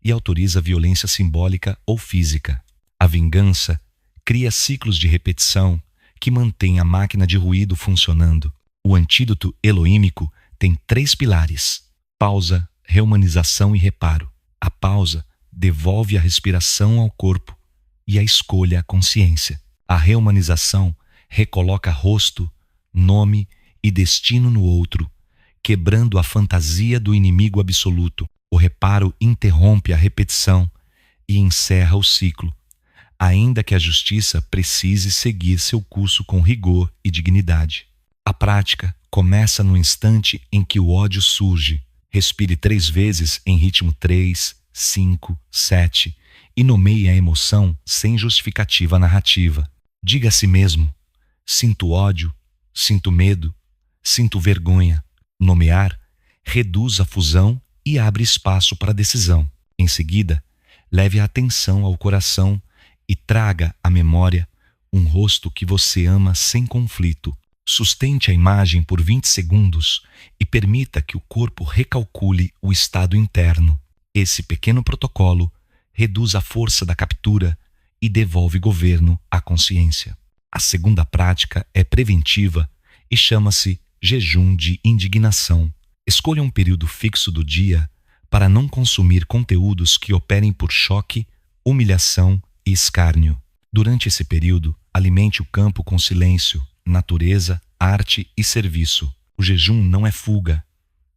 e autoriza violência simbólica ou física. A vingança cria ciclos de repetição que mantêm a máquina de ruído funcionando. O antídoto eloímico tem 3 pilares: pausa, reumanização e reparo. A pausa devolve a respiração ao corpo e a escolha à consciência. A reumanização recoloca rosto, nome e destino no outro, quebrando a fantasia do inimigo absoluto. O reparo interrompe a repetição e encerra o ciclo, ainda que a justiça precise seguir seu curso com rigor e dignidade. A prática começa no instante em que o ódio surge. Respire 3 vezes em ritmo 3, 5, 7 e nomeie a emoção sem justificativa narrativa. Diga a si mesmo: sinto ódio, sinto medo, sinto vergonha. Nomear reduz a fusão e abre espaço para a decisão. Em seguida, leve a atenção ao coração e traga à memória um rosto que você ama sem conflito. Sustente a imagem por 20 segundos e permita que o corpo recalcule o estado interno. Esse pequeno protocolo reduz a força da captura e devolve governo à consciência. A segunda prática é preventiva e chama-se jejum de indignação. Escolha um período fixo do dia para não consumir conteúdos que operem por choque, humilhação e escárnio. Durante esse período, alimente o campo com silêncio, natureza, arte e serviço. O jejum não é fuga,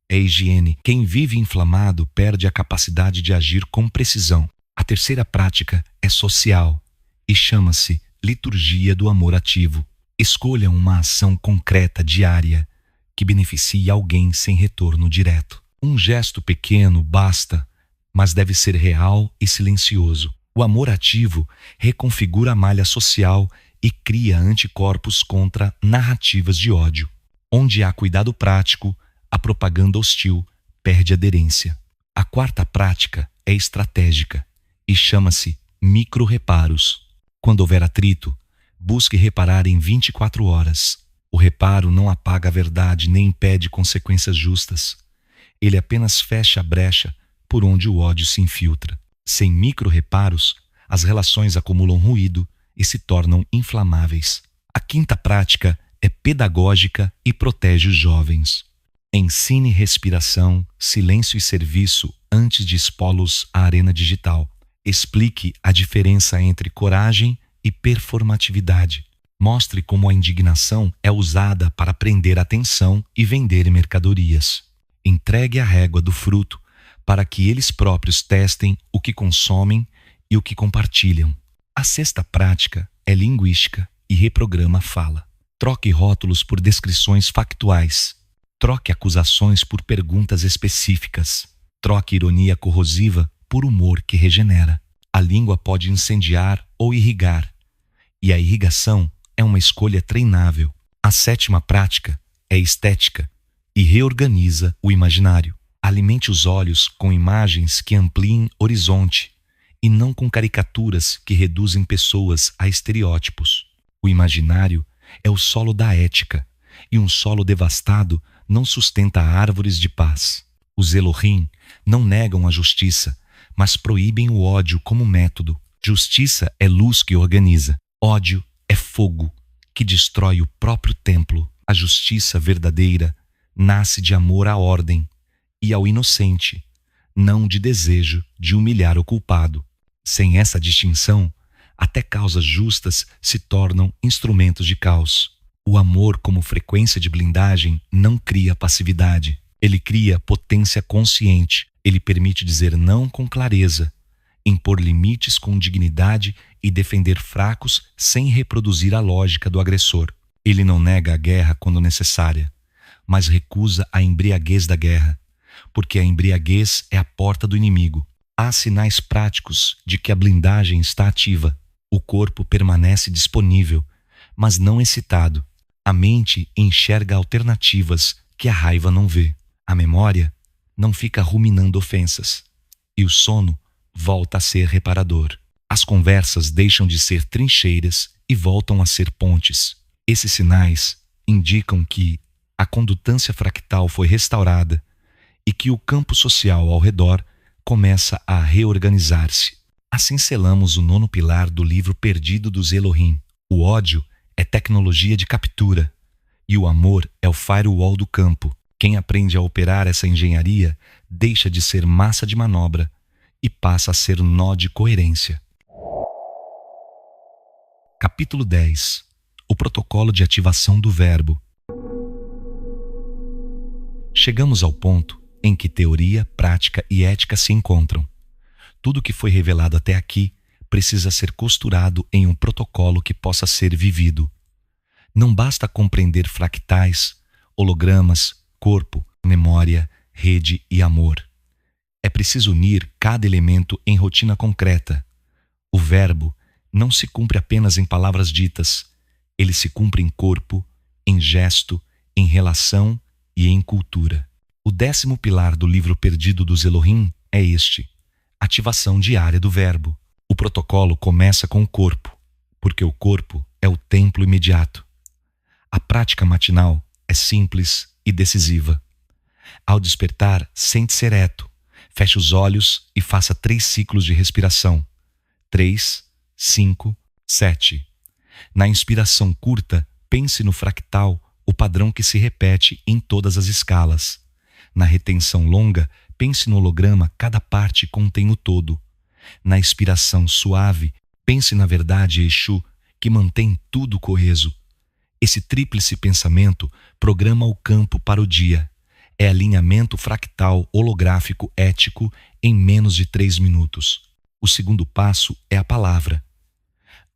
é higiene. Quem vive inflamado perde a capacidade de agir com precisão. A terceira prática é social e chama-se liturgia do amor ativo. Escolha uma ação concreta diária que beneficie alguém sem retorno direto. Um gesto pequeno basta, mas deve ser real e silencioso. O amor ativo reconfigura a malha social e cria anticorpos contra narrativas de ódio. Onde há cuidado prático, a propaganda hostil perde aderência. A quarta prática é estratégica e chama-se micro-reparos. Quando houver atrito, busque reparar em 24 horas. O reparo não apaga a verdade nem impede consequências justas. Ele apenas fecha a brecha por onde o ódio se infiltra. Sem micro-reparos, as relações acumulam ruído e se tornam inflamáveis. A quinta prática é pedagógica e protege os jovens. Ensine respiração, silêncio e serviço antes de expô-los à arena digital. Explique a diferença entre coragem e performatividade. Mostre como a indignação é usada para prender atenção e vender mercadorias. Entregue a régua do fruto para que eles próprios testem o que consomem e o que compartilham. A sexta prática é linguística e reprograma a fala. Troque rótulos por descrições factuais. Troque acusações por perguntas específicas. Troque ironia corrosiva por humor que regenera. A língua pode incendiar ou irrigar, e a irrigação é uma escolha treinável. A sétima prática é estética e reorganiza o imaginário. Alimente os olhos com imagens que ampliem horizonte e não com caricaturas que reduzem pessoas a estereótipos. O imaginário é o solo da ética, e um solo devastado não sustenta árvores de paz. Os Elohim não negam a justiça, mas proíbem o ódio como método. Justiça é luz que organiza. Ódio é fogo que destrói o próprio templo. A justiça verdadeira nasce de amor à ordem e ao inocente, não de desejo de humilhar o culpado. Sem essa distinção, até causas justas se tornam instrumentos de caos. O amor como frequência de blindagem não cria passividade. Ele cria potência consciente. Ele permite dizer não com clareza, impor limites com dignidade e defender fracos sem reproduzir a lógica do agressor. Ele não nega a guerra quando necessária, mas recusa a embriaguez da guerra, porque a embriaguez é a porta do inimigo. Há sinais práticos de que a blindagem está ativa. O corpo permanece disponível, mas não excitado. A mente enxerga alternativas que a raiva não vê. A memória não fica ruminando ofensas. E o sono volta a ser reparador. As conversas deixam de ser trincheiras e voltam a ser pontes. Esses sinais indicam que a condutância fractal foi restaurada e que o campo social ao redor começa a reorganizar-se. Assim selamos o 9º pilar do livro perdido dos Elohim. O ódio é tecnologia de captura e o amor é o firewall do campo. Quem aprende a operar essa engenharia deixa de ser massa de manobra e passa a ser nó de coerência. Capítulo 10. O protocolo de ativação do verbo. Chegamos ao ponto em que teoria, prática e ética se encontram. Tudo que foi revelado até aqui precisa ser costurado em um protocolo que possa ser vivido. Não basta compreender fractais, hologramas, corpo, memória, rede e amor. É preciso unir cada elemento em rotina concreta. O verbo não se cumpre apenas em palavras ditas, ele se cumpre em corpo, em gesto, em relação e em cultura. O 10º pilar do livro perdido dos Elohim é este: ativação diária do verbo. O protocolo começa com o corpo, porque o corpo é o templo imediato. A prática matinal é simples e decisiva. Ao despertar, sente-se ereto, feche os olhos e faça 3 ciclos de respiração. 3, 5, 7. Na inspiração curta, pense no fractal, o padrão que se repete em todas as escalas. Na retenção longa, pense no holograma, cada parte contém o todo. Na expiração suave, pense na verdade Exu, que mantém tudo coeso. Esse tríplice pensamento programa o campo para o dia. É alinhamento fractal holográfico ético em menos de 3 minutos. O segundo passo é a palavra.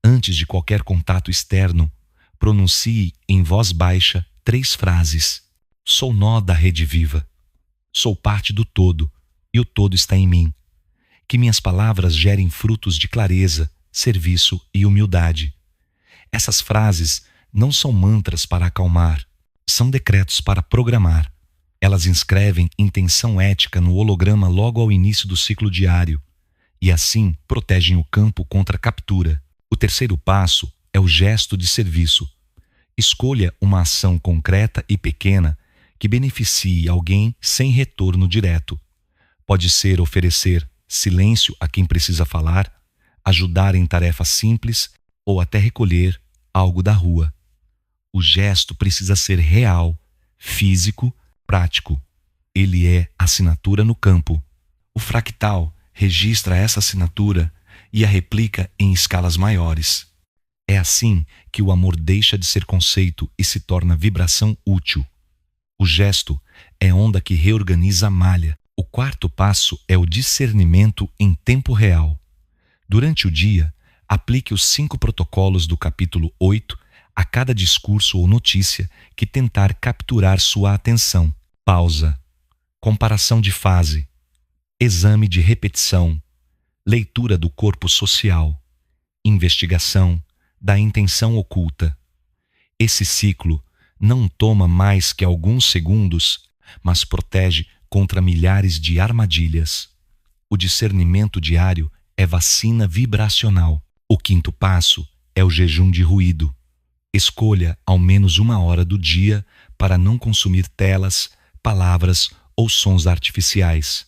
Antes de qualquer contato externo, pronuncie em voz baixa 3 frases. Sou nó da rede viva. Sou parte do todo, e o todo está em mim. Que minhas palavras gerem frutos de clareza, serviço e humildade. Essas frases não são mantras para acalmar, são decretos para programar. Elas inscrevem intenção ética no holograma logo ao início do ciclo diário, e assim protegem o campo contra a captura. O terceiro passo é o gesto de serviço. Escolha uma ação concreta e pequena que beneficie alguém sem retorno direto. Pode ser oferecer silêncio a quem precisa falar, ajudar em tarefa simples ou até recolher algo da rua. O gesto precisa ser real, físico, prático. Ele é assinatura no campo. O fractal registra essa assinatura e a replica em escalas maiores. É assim que o amor deixa de ser conceito e se torna vibração útil. O gesto é onda que reorganiza a malha. O quarto passo é o discernimento em tempo real. Durante o dia, aplique os 5 protocolos do capítulo 8 a cada discurso ou notícia que tentar capturar sua atenção. Pausa, comparação de fase, exame de repetição, leitura do corpo social, investigação da intenção oculta. Esse ciclo não toma mais que alguns segundos, mas protege contra milhares de armadilhas. O discernimento diário é vacina vibracional. O 5º passo é o jejum de ruído. Escolha ao menos 1 hora do dia para não consumir telas, palavras ou sons artificiais.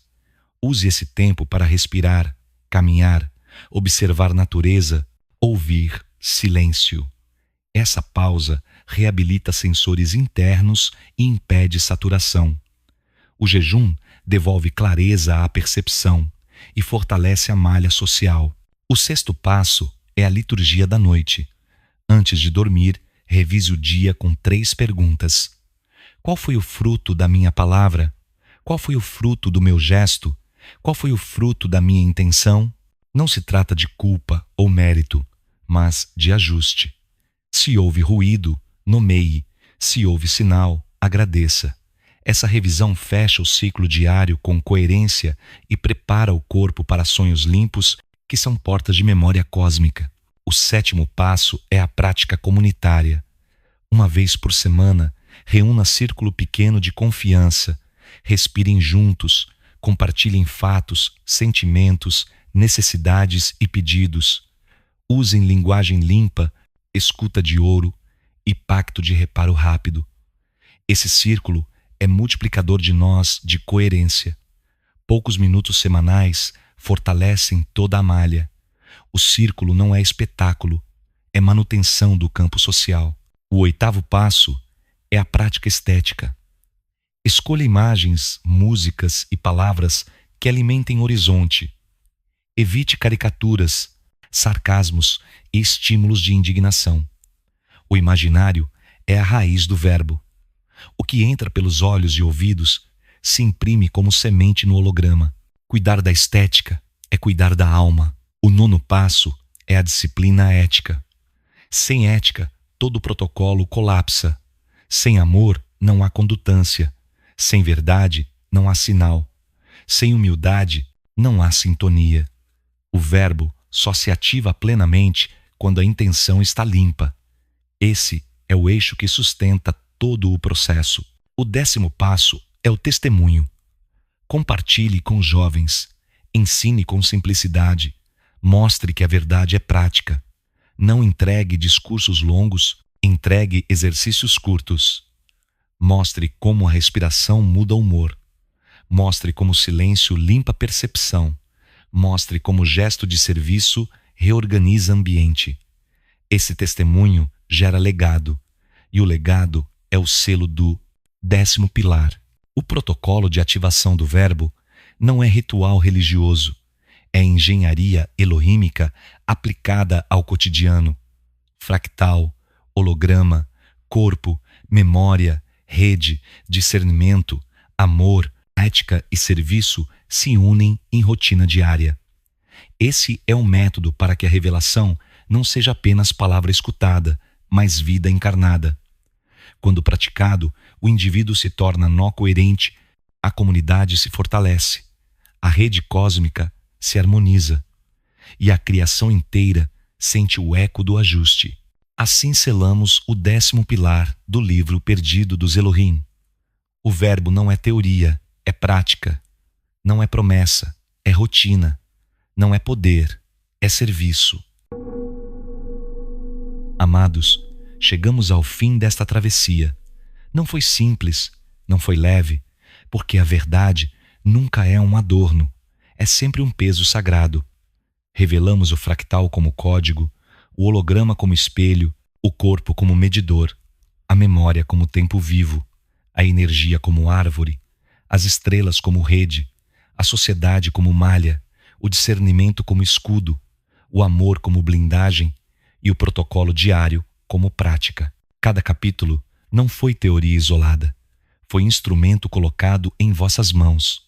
Use esse tempo para respirar, caminhar, observar natureza, ouvir silêncio. Essa pausa reabilita sensores internos e impede saturação. O jejum devolve clareza à percepção e fortalece a malha social. O 6º passo é a liturgia da noite. Antes de dormir, revise o dia com 3 perguntas. Qual foi o fruto da minha palavra? Qual foi o fruto do meu gesto? Qual foi o fruto da minha intenção? Não se trata de culpa ou mérito, mas de ajuste. Se houve ruído, nomeie. Se houve sinal, agradeça. Essa revisão fecha o ciclo diário com coerência e prepara o corpo para sonhos limpos que são portas de memória cósmica. O 7º passo é a prática comunitária. Uma vez por semana, reúna círculo pequeno de confiança, respirem juntos, compartilhem fatos, sentimentos, necessidades e pedidos. Usem linguagem limpa, escuta de ouro e pacto de reparo rápido. Esse círculo é multiplicador de nós de coerência. Poucos minutos semanais fortalecem toda a malha. O círculo não é espetáculo, é manutenção do campo social. O 8º passo é a prática estética. Escolha imagens, músicas e palavras que alimentem o horizonte. Evite caricaturas, sarcasmos e estímulos de indignação. O imaginário é a raiz do verbo. O que entra pelos olhos e ouvidos se imprime como semente no holograma. Cuidar da estética é cuidar da alma. O 9º passo é a disciplina ética. Sem ética, todo protocolo colapsa. Sem amor, não há condutância. Sem verdade, não há sinal. Sem humildade, não há sintonia. O verbo só se ativa plenamente quando a intenção está limpa. Esse é o eixo que sustenta todo o processo. O 10º passo é o testemunho. Compartilhe com os jovens. Ensine com simplicidade. Mostre que a verdade é prática. Não entregue discursos longos, entregue exercícios curtos. Mostre como a respiração muda o humor. Mostre como o silêncio limpa a percepção. Mostre como o gesto de serviço reorganiza o ambiente. Esse testemunho gera legado, e o legado é o selo do 10º pilar. O protocolo de ativação do verbo não é ritual religioso, é engenharia elohímica aplicada ao cotidiano. Fractal, holograma, corpo, memória, rede, discernimento, amor, ética e serviço se unem em rotina diária. Esse é um método para que a revelação não seja apenas palavra escutada, mas vida encarnada. Quando praticado, o indivíduo se torna nó coerente, a comunidade se fortalece, a rede cósmica se harmoniza e a criação inteira sente o eco do ajuste. Assim selamos o 10º pilar do livro perdido dos Elohim. O verbo não é teoria, é prática. Não é promessa, é rotina. Não é poder, é serviço. Amados, chegamos ao fim desta travessia. Não foi simples, não foi leve, porque a verdade nunca é um adorno, é sempre um peso sagrado. Revelamos o fractal como código, o holograma como espelho, o corpo como medidor, a memória como tempo vivo, a energia como árvore, as estrelas como rede, a sociedade como malha, o discernimento como escudo, o amor como blindagem e o protocolo diário como prática. Cada capítulo não foi teoria isolada, foi instrumento colocado em vossas mãos.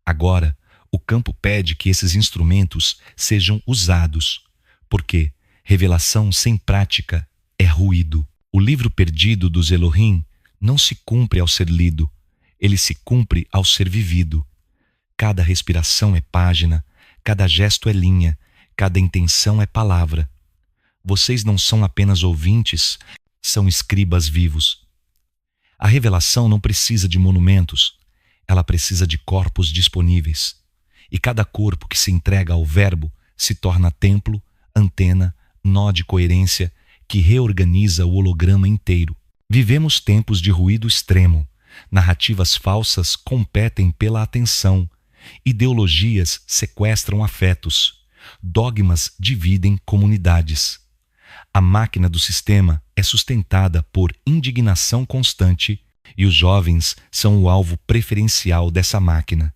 Agora, o campo pede que esses instrumentos sejam usados, porque revelação sem prática é ruído. O livro perdido dos Elohim não se cumpre ao ser lido, ele se cumpre ao ser vivido. Cada respiração é página, cada gesto é linha, cada intenção é palavra. Vocês não são apenas ouvintes, são escribas vivos. A revelação não precisa de monumentos, ela precisa de corpos disponíveis. E cada corpo que se entrega ao verbo se torna templo, antena, nó de coerência que reorganiza o holograma inteiro. Vivemos tempos de ruído extremo, narrativas falsas competem pela atenção, ideologias sequestram afetos, dogmas dividem comunidades. A máquina do sistema é sustentada por indignação constante e os jovens são o alvo preferencial dessa máquina.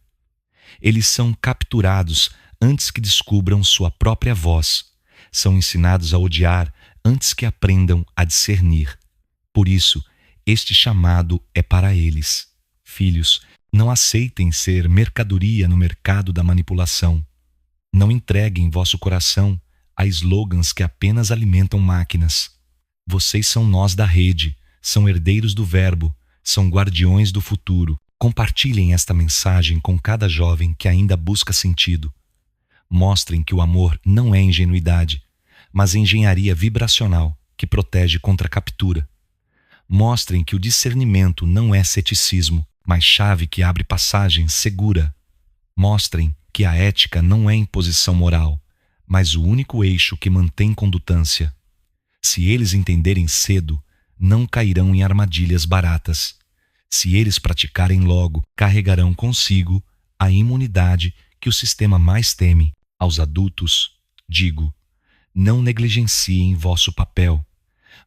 Eles são capturados antes que descubram sua própria voz, são ensinados a odiar antes que aprendam a discernir. Por isso, este chamado é para eles. Filhos, não aceitem ser mercadoria no mercado da manipulação. Não entreguem vosso coração a slogans que apenas alimentam máquinas. Vocês são nós da rede, são herdeiros do verbo, são guardiões do futuro. Compartilhem esta mensagem com cada jovem que ainda busca sentido. Mostrem que o amor não é ingenuidade, mas engenharia vibracional que protege contra a captura. Mostrem que o discernimento não é ceticismo, mas chave que abre passagem segura. Mostrem que a ética não é imposição moral, mas o único eixo que mantém condutância. Se eles entenderem cedo, não cairão em armadilhas baratas. Se eles praticarem logo, carregarão consigo a imunidade que o sistema mais teme. Aos adultos, digo: não negligenciem vosso papel.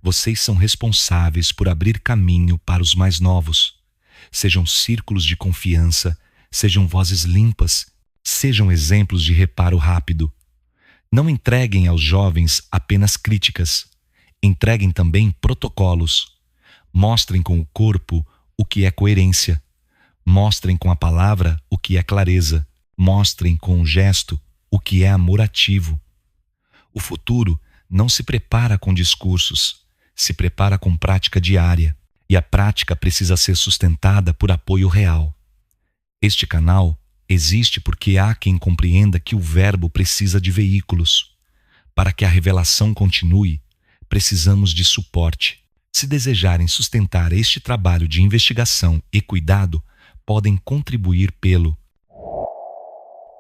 Vocês são responsáveis por abrir caminho para os mais novos. Sejam círculos de confiança, sejam vozes limpas, sejam exemplos de reparo rápido. Não entreguem aos jovens apenas críticas. Entreguem também protocolos. Mostrem com o corpo o que é coerência. Mostrem com a palavra o que é clareza. Mostrem com o gesto o que é amor ativo. O futuro não se prepara com discursos, se prepara com prática diária, e a prática precisa ser sustentada por apoio real. Este canal existe porque há quem compreenda que o verbo precisa de veículos. Para que a revelação continue, precisamos de suporte. Se desejarem sustentar este trabalho de investigação e cuidado, podem contribuir pelo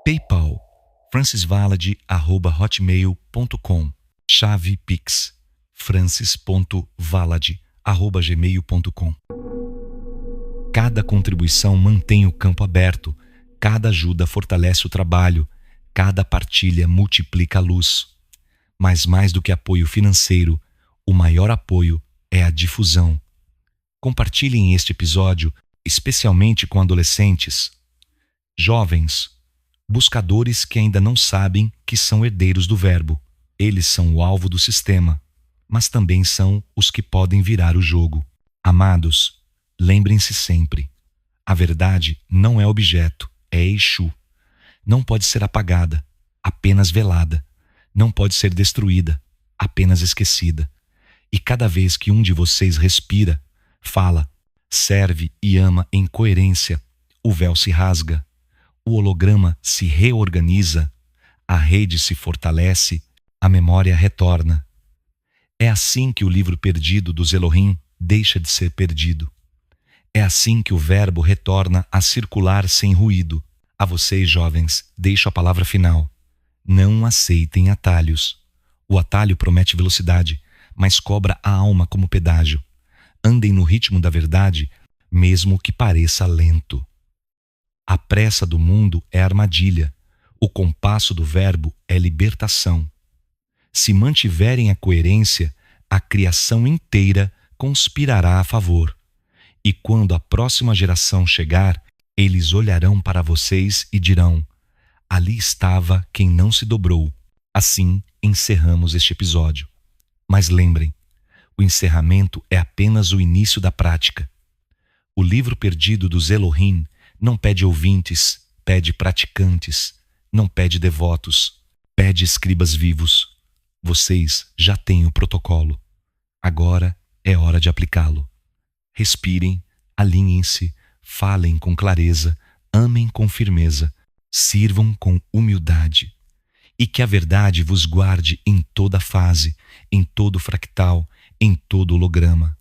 PayPal, francisvalade@hotmail.com, chave Pix, francis.valade@gmail.com. Cada contribuição mantém o campo aberto, cada ajuda fortalece o trabalho, cada partilha multiplica a luz. Mas mais do que apoio financeiro, o maior apoio é a difusão. Compartilhem este episódio, especialmente com adolescentes, jovens, buscadores que ainda não sabem que são herdeiros do verbo. Eles são o alvo do sistema, mas também são os que podem virar o jogo. Amados, lembrem-se sempre: a verdade não é objeto, é Exu. Não pode ser apagada, apenas velada. Não pode ser destruída, apenas esquecida. E cada vez que um de vocês respira, fala, serve e ama em coerência, o véu se rasga, o holograma se reorganiza, a rede se fortalece, a memória retorna. É assim que o livro perdido dos Elohim deixa de ser perdido. É assim que o verbo retorna a circular sem ruído. A vocês, jovens, deixo a palavra final. Não aceitem atalhos. O atalho promete velocidade, mas cobra a alma como pedágio. Andem no ritmo da verdade, mesmo que pareça lento. A pressa do mundo é armadilha. O compasso do verbo é libertação. Se mantiverem a coerência, a criação inteira conspirará a favor. E quando a próxima geração chegar, eles olharão para vocês e dirão: ali estava quem não se dobrou. Assim encerramos este episódio. Mas lembrem, o encerramento é apenas o início da prática. O livro perdido dos Elohim não pede ouvintes, pede praticantes, não pede devotos, pede escribas vivos. Vocês já têm o protocolo. Agora é hora de aplicá-lo. Respirem, alinhem-se, falem com clareza, amem com firmeza, sirvam com humildade. E que a verdade vos guarde em toda fase, em todo fractal, em todo holograma.